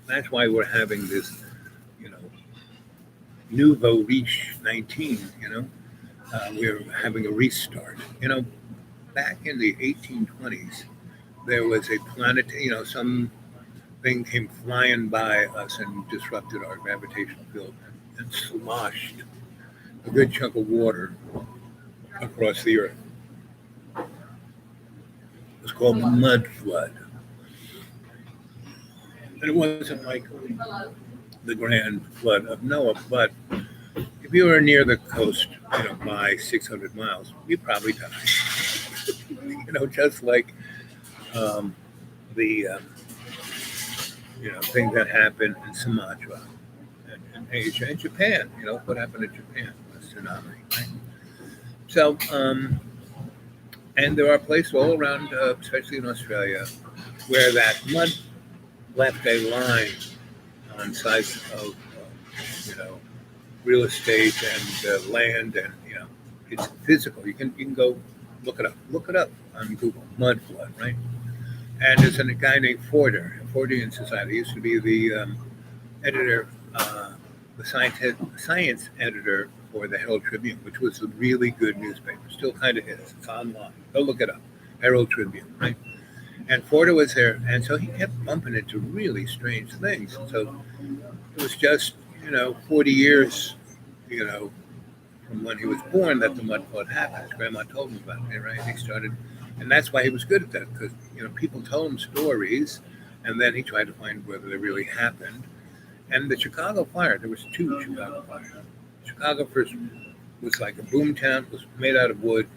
Speaker 1: That's why we're having this, nouveau riche 19, we're having a restart. Back in the 1820s, there was a planet, some thing came flying by us and disrupted our gravitational field and sloshed a good chunk of water across the earth. It was called the mud flood. And it wasn't like the grand flood of Noah, but if you were near the coast, by 600 miles, you probably died. Just like the thing that happened in Sumatra and Asia and Japan. What happened in Japan? A tsunami, right? So, and there are places all around, especially in Australia, where that mud left a line on sides of, real estate and land, and it's physical. You can go look it up on Google. Mud flood, right? And there's a guy named Fordian Society. He used to be the editor, the science editor for the Herald Tribune, which was a really good newspaper. Still kind of is. It's online. Go look it up. Herald Tribune, right? And Forder was there, and so he kept bumping into really strange things. And so it was just 40 years, from when he was born that the mud flood happened. His grandma told him about it, right? He started, and that's why he was good at that, because people told him stories, and then he tried to find whether they really happened. And the Chicago fire, there was two Chicago fires. Chicago first was like a boom town, was made out of wood.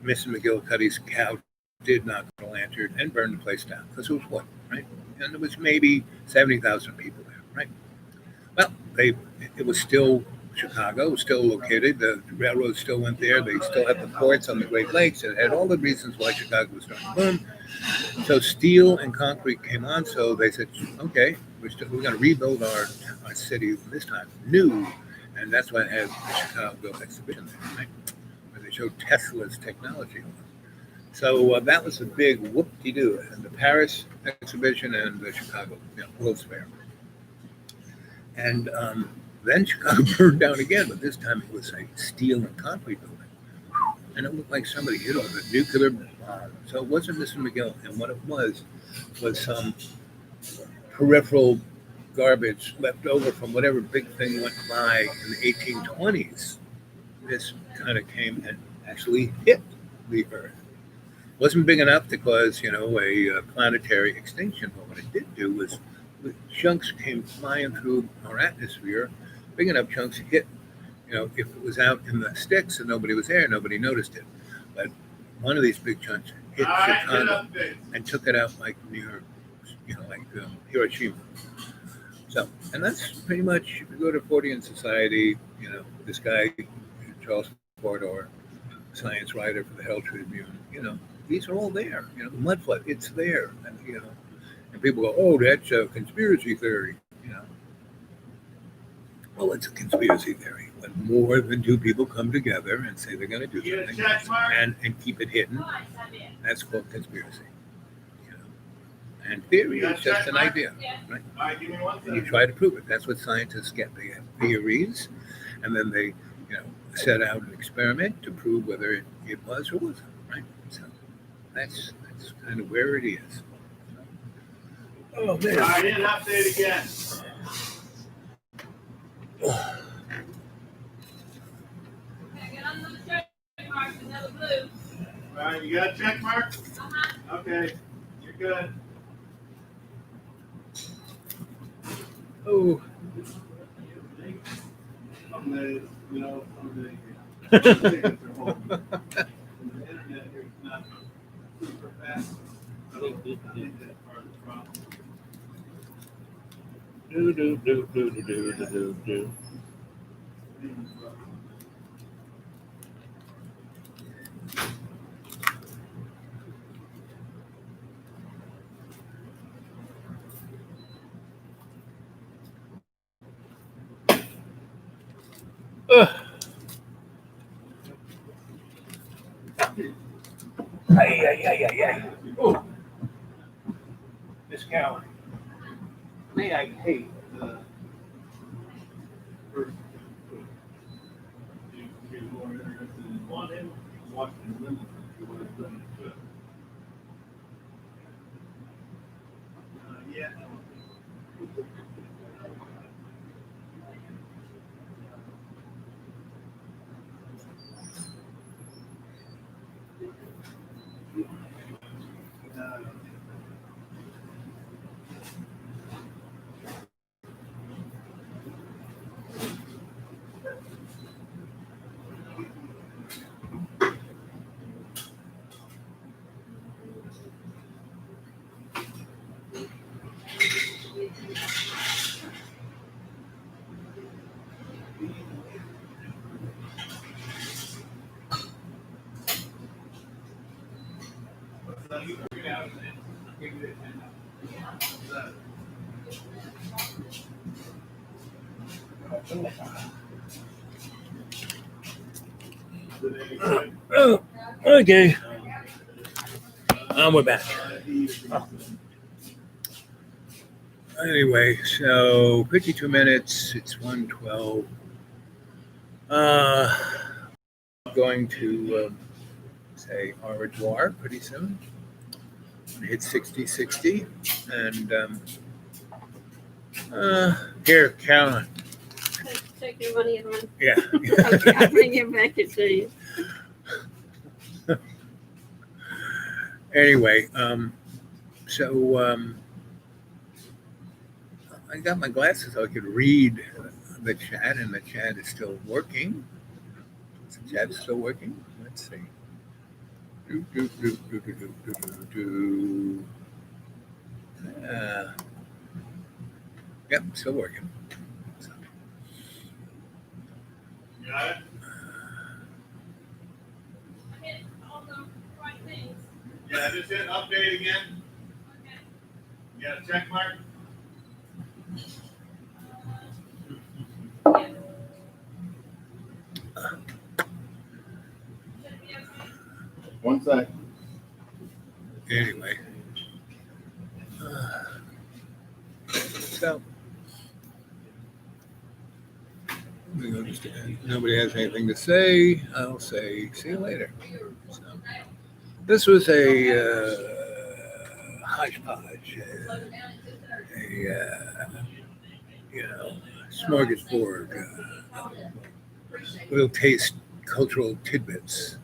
Speaker 1: Mrs. McGillicuddy's cow did knock on a lantern and burn the place down because it was wood, right? And there was maybe 70,000 people there, right? Well, it was still Chicago, it was still located. The railroad still went there. They still had the ports on the Great Lakes. It had all the reasons why Chicago was starting to boom. So steel and concrete came on. So they said, okay, we're going to rebuild our city this time new. And that's why it had the Chicago exhibition there, right? Where they showed Tesla's technology. So that was a big whoop-de-doo. And the Paris exhibition and the Chicago World's Fair. And then Chicago burned down again, but this time it was a steel and concrete building. And it looked like somebody hit on a nuclear bomb. So it wasn't Mr. McGill. And what it was some peripheral garbage left over from whatever big thing went by in the 1820s. This kind of came and actually hit the Earth. Wasn't big enough to cause, a planetary extinction, but what it did do was the chunks came flying through our atmosphere. Big enough chunks hit, if it was out in the sticks and nobody was there, nobody noticed it. But one of these big chunks hit Chicago and took it out like near, Hiroshima. So, and that's pretty much, if you go to Fordian Society, this guy, Charles Fordor, science writer for the Herald Tribune, these are all there. The mud flood, it's there. And, and people go, oh, that's a conspiracy theory. Well, it's a conspiracy theory. when more than two people come together and say they're going to do something and keep it hidden, that's called conspiracy. You know? And theory is just an idea, right? And you try to prove it. That's what scientists get. They have theories, and then they, set out an experiment to prove whether it was or wasn't, right? So that's kind of where it is. Oh man!
Speaker 3: I didn't update again. All right, you got a check mark? Okay, you're good.
Speaker 1: Oh.
Speaker 3: Some days, some tickets are home. The internet here is not super fast. So I think that's part of the problem.
Speaker 1: Do. Ay. Oh, Miss Cowan. May I hate
Speaker 3: First, if you're more interested in watching the limits, you would have done it. Yeah.
Speaker 1: Oh, okay. We're back. Anyway, so 52 minutes. It's 1:12. Going to say au revoir pretty soon. Hit 60, and here, Carolyn.
Speaker 2: Take your money and run.
Speaker 1: Yeah.
Speaker 2: Okay, I'll bring it back to you.
Speaker 1: Anyway, so I got my glasses so I could read the chat, and the chat is still working. Is the chat still working? Let's see. Yep, still working. So.
Speaker 3: Got it? Yeah, just hit update again. You got a check mark? One sec.
Speaker 1: Anyway. So. Nobody has anything to say. I'll say, see you later. So, this was a hodgepodge, smorgasbord. We'll taste cultural tidbits.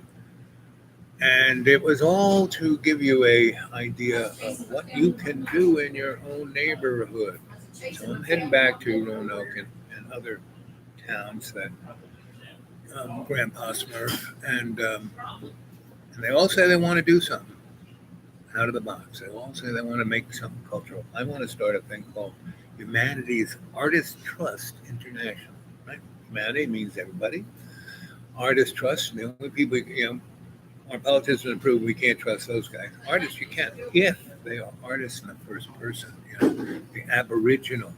Speaker 1: And it was all to give you a idea of what you can do in your own neighborhood. So I'm heading back to Roanoke and other towns that Grandpa Smurf, and they all say they want to do something out of the box. They all say they want to make something cultural. I want to start a thing called Humanities Artist Trust International. Right? Humanity means everybody. Artist Trust, the only people, our politicians approve, we can't trust those guys. Artists, you can, if they are artists in the first person, the Aboriginal,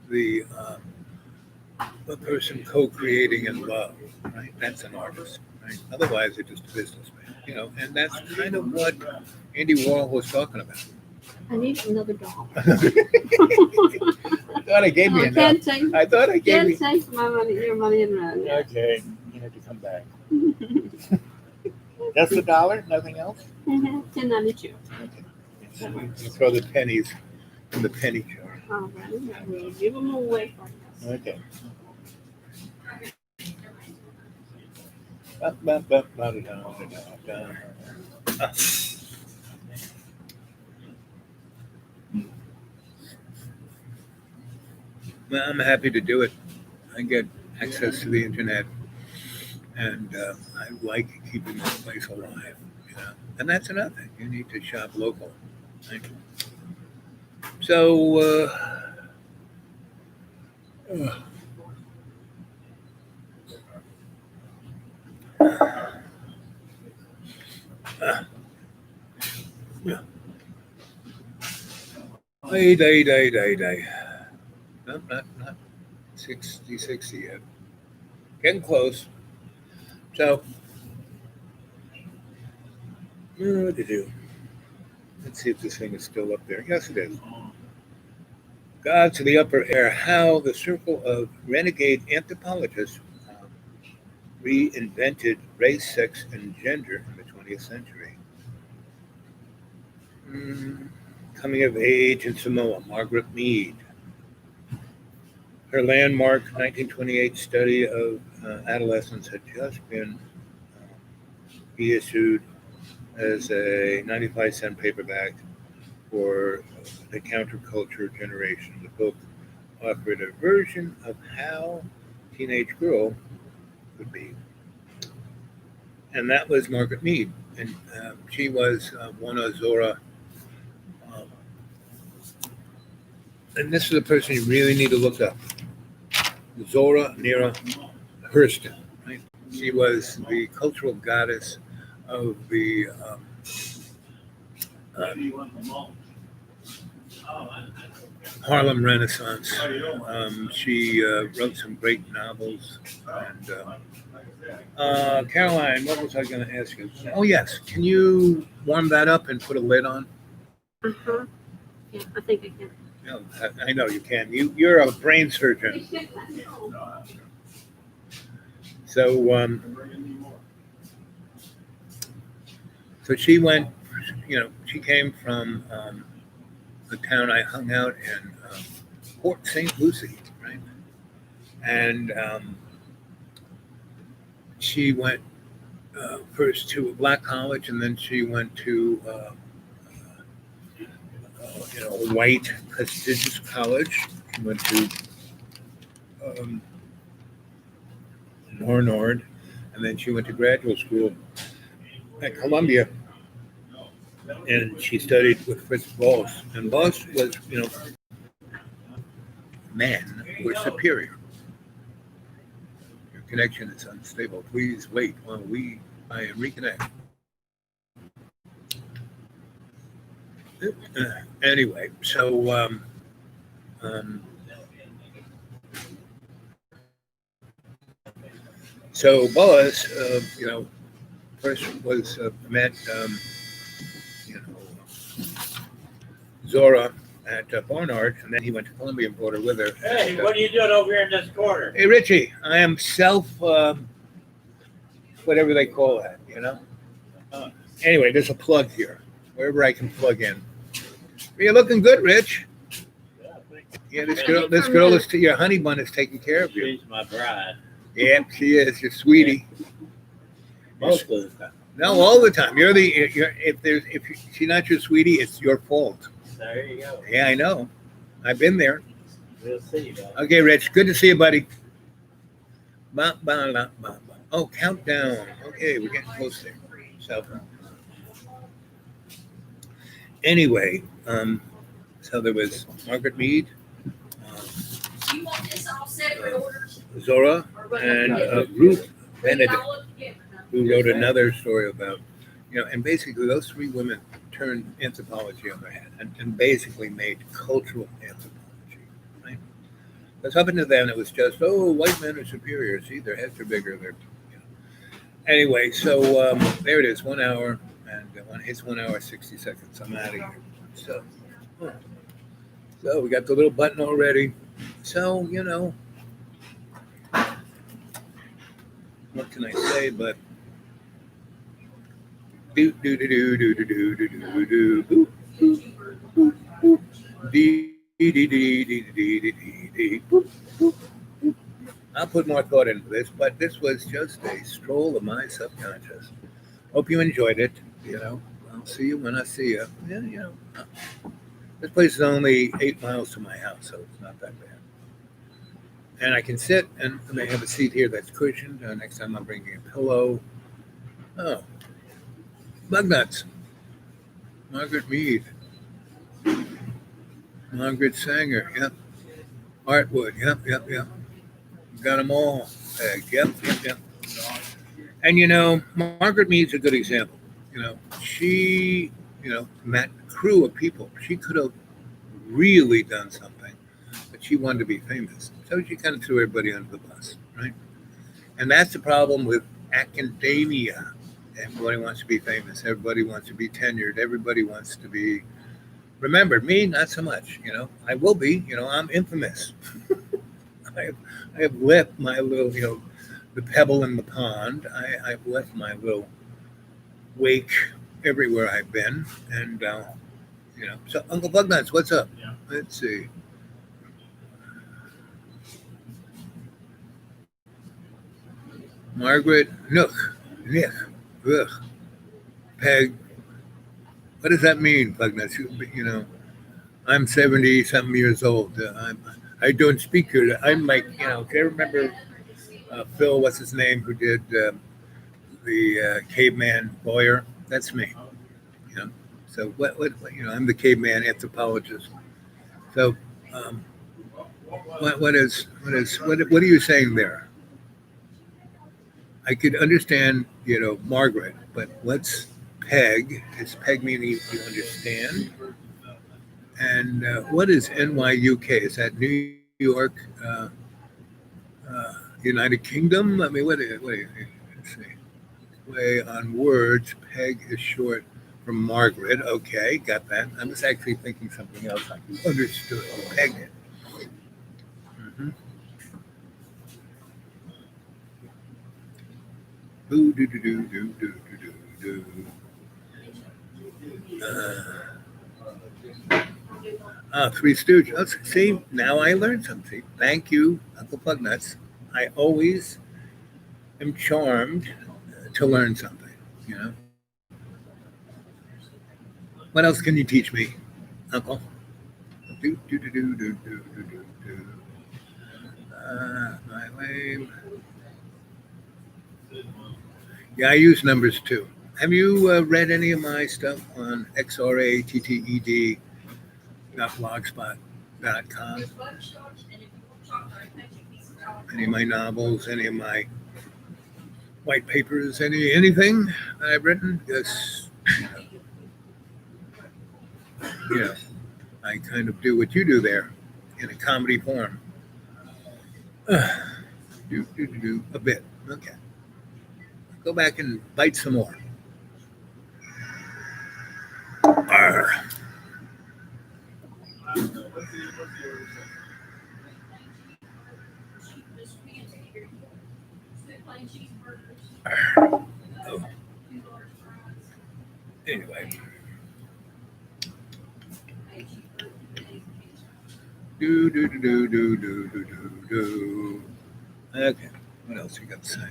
Speaker 1: the a person co-creating in love, right? That's an artist, right? Otherwise, they're just a businessman, and that's kind of what Andy Warhol was talking about.
Speaker 2: I need another doll.
Speaker 1: I thought I gave you enough.
Speaker 2: Can't take,
Speaker 1: I thought I gave you.
Speaker 2: can't take my money, your money and run.
Speaker 1: Okay, you have to come back. That's $1. Nothing else.
Speaker 2: $10.92.
Speaker 1: Okay. You throw the pennies in the penny jar.
Speaker 2: All right, we'll give them away for you.
Speaker 1: Okay. Well, I'm happy to do it. I get access to the internet, and I like keeping this place alive. And that's another thing. You need to shop local. Right? So, yeah. Day. No, not 60 yet. Getting close. So, what to do? Let's see if this thing is still up there. Yes, it is. Gods of the Upper Air, how the circle of renegade anthropologists reinvented race, sex, and gender in the 20th century. Coming of age in Samoa, Margaret Mead. Her landmark 1928 study of adolescence had just been reissued as a 95-cent paperback for the counterculture generation. The book offered a version of how a teenage girl could be. And that was Margaret Mead. And she was one of Zora. And this is a person you really need to look up. Zora Neale Hurston. Right? She was the cultural goddess of the Harlem Renaissance. She wrote some great novels. And Caroline, what was I going to ask you? Oh, yes. Can you warm that up and put a lid on?
Speaker 2: Uh-huh. Yeah, I think I can.
Speaker 1: No, I know you can. You're a brain surgeon. So, so she went, she came from the town I hung out in, Port St. Lucie, right? And she went first to a black college, and then she went to a white prestigious college. She went to Barnard, and then she went to graduate school at Columbia, and she studied with Fritz Voss. And Voss was, men were superior. Your connection is unstable. Please wait while I reconnect. Anyway, so so Boas, first was met, Zora at Barnard, and then he went to Columbia and brought her with her.
Speaker 4: Hey, what are you doing over here in this corner?
Speaker 1: Hey, Richie, I am whatever they call that, Anyway, there's a plug here, wherever I can plug in. You're looking good, Rich. Yeah, this girl is your honey bun is taking care of you.
Speaker 4: She's my bride.
Speaker 1: Yeah, she is. Your sweetie.
Speaker 4: Most of the time.
Speaker 1: No, all the time. If she's not your sweetie, it's your fault.
Speaker 4: There you go.
Speaker 1: Yeah, I know. I've been there.
Speaker 4: We'll see. Buddy.
Speaker 1: Okay, Rich. Good to see you, buddy. Oh, countdown. Okay, we're getting close there. So, anyway, so there was Margaret Mead, Zora, and Ruth Benedict, who wrote another story about, and basically those three women turned anthropology on their head and basically made cultural anthropology, right? Because up until then, it was just, oh, white men are superior. See, their heads are bigger. Anyway, so there it is, 1 hour, and it's 1 hour 60 seconds. I'm out of here. So, huh. So we got the little button already. So what can I say? But do do do do do do do do do do do dee dee dee dee dee dee dee dee. I'll put more thought into this, but this was just a stroll of my subconscious. Hope you enjoyed it. I'll see you when I see you. Yeah. This place is only 8 miles to my house, so it's not that bad. And I can sit, and they have a seat here that's cushioned. Next time I'm bringing a pillow. Oh, bug nuts. Margaret Mead. Margaret Sanger. Yep. Artwood. Yep. Got them all pegged. Yep. And Margaret Mead's a good example. She, met a crew of people. She could have really done something, but she wanted to be famous. So she kind of threw everybody under the bus, right? And that's the problem with academia. Everybody wants to be famous. Everybody wants to be tenured. Everybody wants to be remembered. Me, not so much. I will be. I'm infamous. I have left my little, the pebble in the pond. I've left my little wake everywhere I've been. And, so Uncle Bugnuts, what's up?
Speaker 3: Yeah.
Speaker 1: Let's see. Margaret Nick, ugh, Peg. What does that mean, Bugnuts? I'm 70 something years old. I don't speak here. I'm like, if you remember Phil, what's his name, who did the caveman lawyer? That's me. So what? I'm the caveman anthropologist. So what are you saying there? I could understand, Margaret, but what's Peg? Is Peg meaning you understand? And what is NYUK? Is that New York, United Kingdom? I mean, wait, let's see. Play on words. Peg is short for Margaret. Okay, got that. I was actually thinking something else. I understood. Peg it. Mm-hmm. Do do do do do do do do. Three Stooges. Oh, see, now I learned something. Thank you, Uncle Pugnuts. I always am charmed to learn something. What else can you teach me, Uncle? Do do do do do do do do do. My lame. Yeah, I use numbers too. Have you read any of my stuff on xratted.blogspot.com? Any of my novels, any of my white papers, anything that I've written? Yes. I kind of do what you do there in a comedy form. Do a bit. Okay. Go back and bite some more. Arr. Oh. Anyway. Do. Okay. What else you got to say?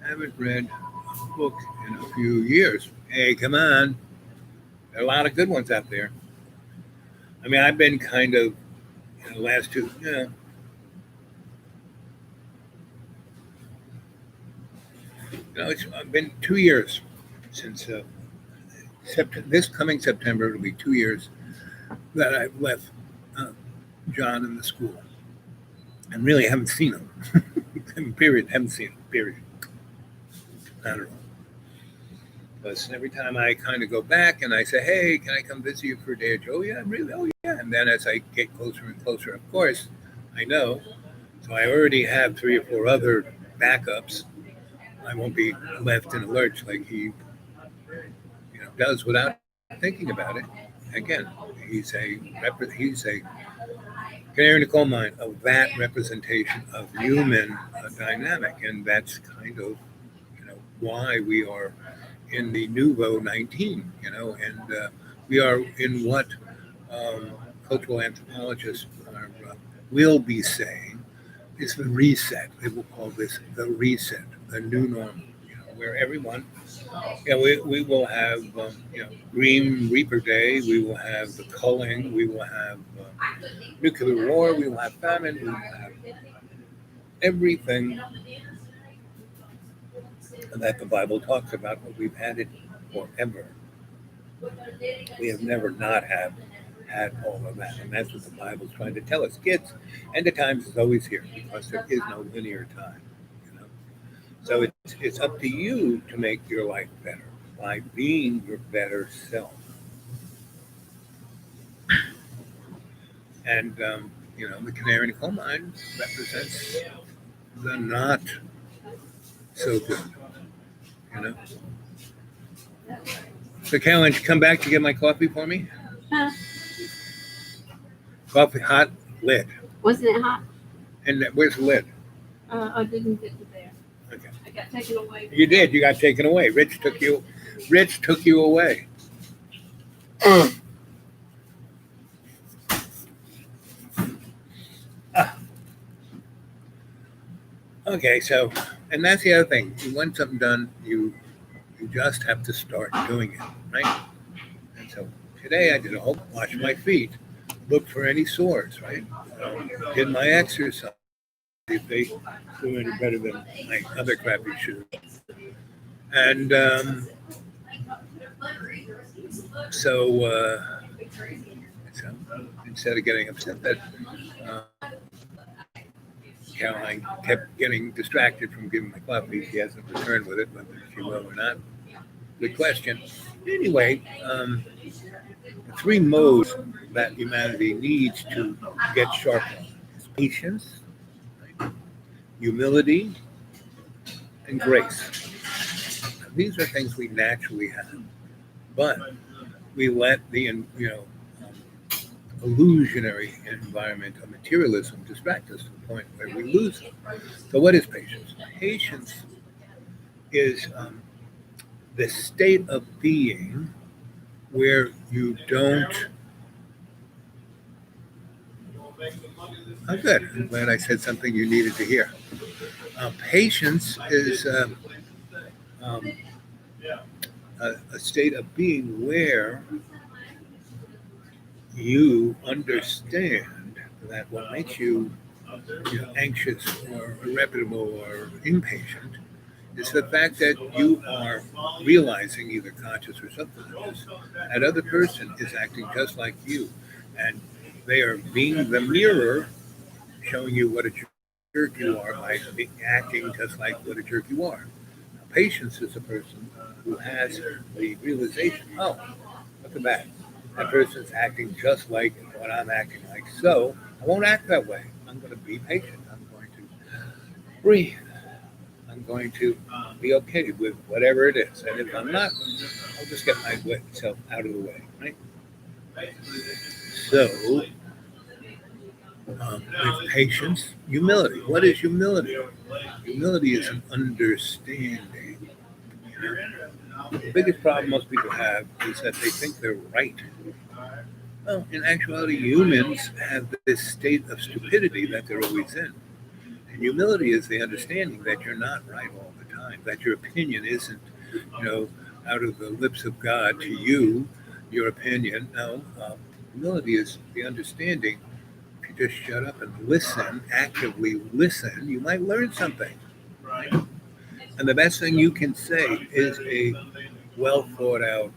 Speaker 1: I haven't read a book in a few years. Hey, come on. There are a lot of good ones out there. I mean, I've been kind of in the last two, it's been 2 years since this coming September. It'll be 2 years that I've left John in the school, and really haven't seen him. Period. Haven't seen him. Period. Not at all. Because every time I kind of go back and I say, "Hey, can I come visit you for a day or two?" "Oh yeah, really? Oh yeah." And then as I get closer and closer, of course, I know. So I already have 3 or 4 other backups. I won't be left in a lurch like he, does without thinking about it. Again, he's a canary in the coal mine of that representation of human dynamic, and that's kind of why we are in the nouveau 19, and we are in what um, cultural anthropologists will be saying is the reset. They will call this the reset, the new normal, where everyone, we will have, Green Reaper Day, we will have the culling, we will have nuclear war, we will have famine, we will have everything that the Bible talks about, but we've had it forever. We have never not had all of that, and that's what the Bible's trying to tell us, kids. End of times is always here because there is no linear time. So it's up to you to make your life better by being your better self. And the canary in the coal mine represents the not so good. You know. So, Chalanged, come back to get my coffee for me.
Speaker 2: Huh?
Speaker 1: Coffee hot, lid.
Speaker 2: Wasn't it hot?
Speaker 1: And where's the lid?
Speaker 2: I didn't get it there.
Speaker 1: Okay.
Speaker 2: I got taken away.
Speaker 1: You did. You got taken away. Rich took you away. Okay, so, and that's the other thing. You want something done, you just have to start doing it, right? And so today I did a whole wash my feet, look for any sores, right? Did my exercise, see if they do any better than my other crappy shoes. And so instead of getting upset that Caroline kept getting distracted from giving my coffee, she hasn't returned with it, whether she will or not. Good question. Anyway, the 3 modes that humanity needs to get sharp on is patience, right? Humility, and grace. These are things we naturally have, but we let the illusionary environment of materialism distract us to the point where we lose it. So, what is patience? Patience is the state of being where you don't. Oh, good. I'm glad I said something you needed to hear. Patience is a state of being where you understand that what makes you, anxious or irritable or impatient is the fact that you are realizing, either conscious or subconscious, that other person is acting just like you, and they are being the mirror, showing you what a jerk you are by acting just like what a jerk you are. Now, patience is a person who has the realization, oh, look at that. That person's acting just like what I'm acting like. So I won't act that way. I'm going to be patient. I'm going to breathe. I'm going to be okay with whatever it is. And if I'm not, I'll just get myself out of the way, right? So, with patience, humility. What is humility? Humility is an understanding. The biggest problem most people have is that they think they're right. Well, in actuality, humans have this state of stupidity that they're always in. And humility is the understanding that you're not right all the time, that your opinion isn't, out of the lips of God to you, your opinion. No, humility is the understanding. If you just shut up and listen, actively listen, you might learn something. Right? And the best thing you can say is a well thought out,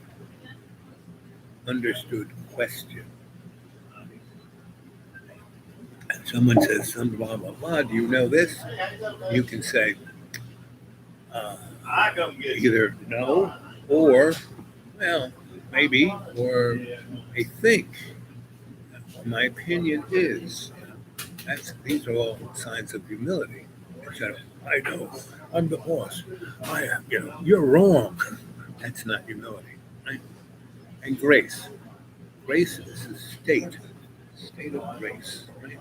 Speaker 1: understood question. And someone says some blah blah blah. Do you know this? You can say either no or well maybe or I think. My opinion is, These are all signs of humility. Instead of, I know, I'm the boss. You're wrong. That's not humility, right? And grace. Grace is a state of grace, right?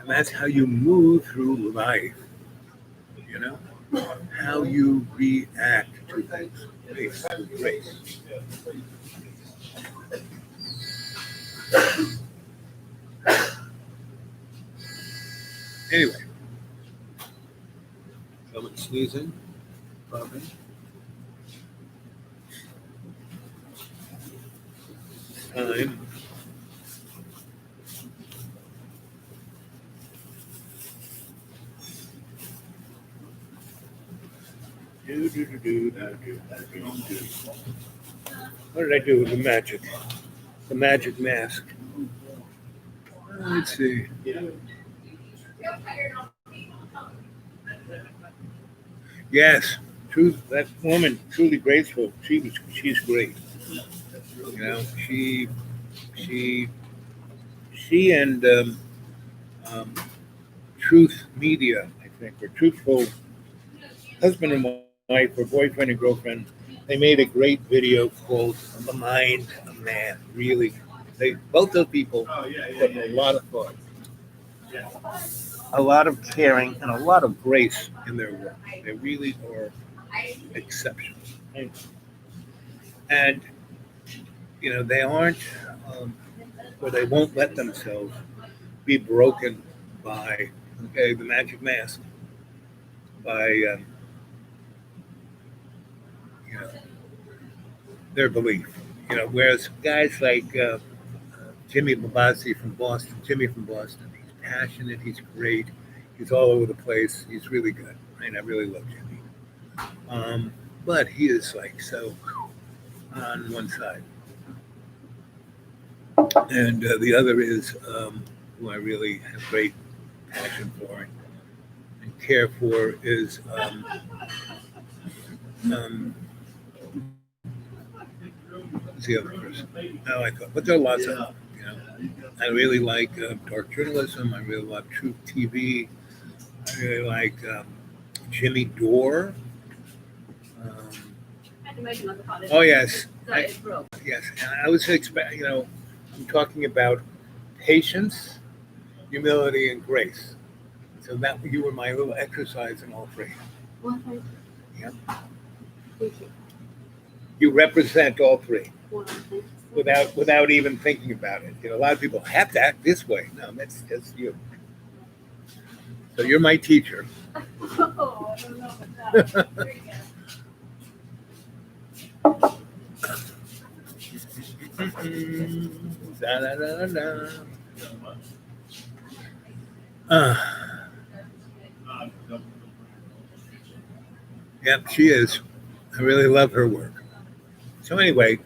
Speaker 1: And that's how you move through life, you know? How you react to things. Grace. Anyway, someone sneezing, coughing. Time. What did I do with the magic? The magic mask. Let's see. Yes, truth. That woman, truly graceful. She's great. You know, she, she and um, Truth Media, I think, or Truthful husband and wife, or boyfriend and girlfriend. They made a great video called "The Mind of Man." Really, both those people
Speaker 3: Oh, yeah,
Speaker 1: put a lot of thought, a lot of caring, and a lot of grace in their work. They really are exceptional. And they aren't, or they won't let themselves be broken by the magic mask, by you know their belief. Whereas guys like Jimmy from Boston, he's passionate, he's great, he's all over the place, he's really good, and I really love Jimmy. But he is like so on one side, and the other is who I really have great passion for and care for is um, who's the other person? No, but there are lots of them. I really like dark journalism. I really love Truth TV. I really like Jimmy Dore. Um, oh yes, yes. And I was expecting. I'm talking about patience, humility, and grace. So that you were my little exercise in all three.
Speaker 2: Well, thank
Speaker 1: Yeah.
Speaker 2: you. Thank you.
Speaker 1: You represent all three
Speaker 2: Well, thank you so
Speaker 1: without even thinking about it. A lot of people have to act this way. No, that's just you. So you're my teacher.
Speaker 2: much. Oh, I don't know about that. There you
Speaker 1: Da-da-da-da-da. Uh, yep, she is. I really love her work. So anyway,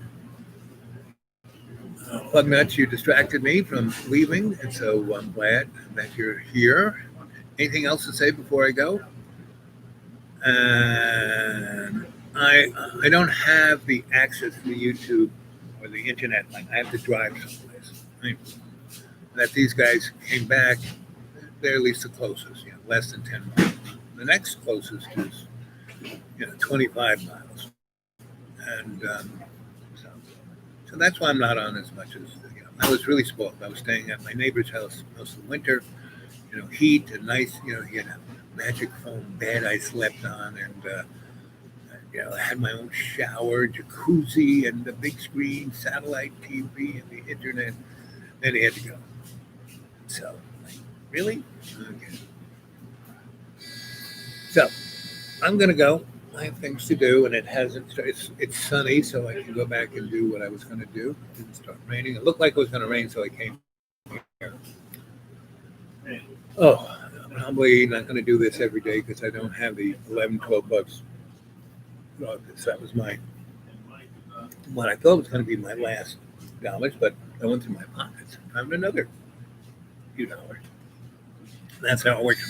Speaker 1: Plug Nuts, you distracted me from leaving, and so I'm glad that you're here. Anything else to say before I go? And I don't have the access to YouTube or the internet. Like I have to drive someplace. Right? That these guys came back, they're at least the closest, less than 10 miles. The next closest is 25 miles, and so that's why I'm not on as much as I was really spoiled. I was staying at my neighbor's house most of the winter. Heat and nice. He had a magic foam bed I slept on, and I had my own shower, jacuzzi, and the big screen, satellite TV, and the internet. Then he had to go. So, really? Okay. So, I'm gonna go. I have things to do, and it hasn't. It's sunny, so I can go back and do what I was going to do. It didn't start raining. It looked like it was going to rain, so I came here. Oh, I'm probably not going to do this every day because I don't have the 11, 12 bucks. That was what I thought was going to be my last dollars, but I went through my pockets and found another few dollars. That's how it works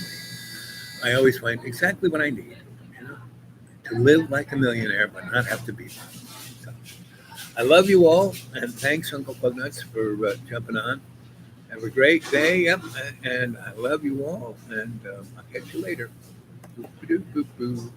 Speaker 1: for me. I always find exactly what I need. To live like a millionaire, but not have to be one. So, I love you all, and thanks, Uncle Plugnuts, for jumping on. Have a great day. Yep. And I love you all. And I'll catch you later. Boop, boop, boop, boop.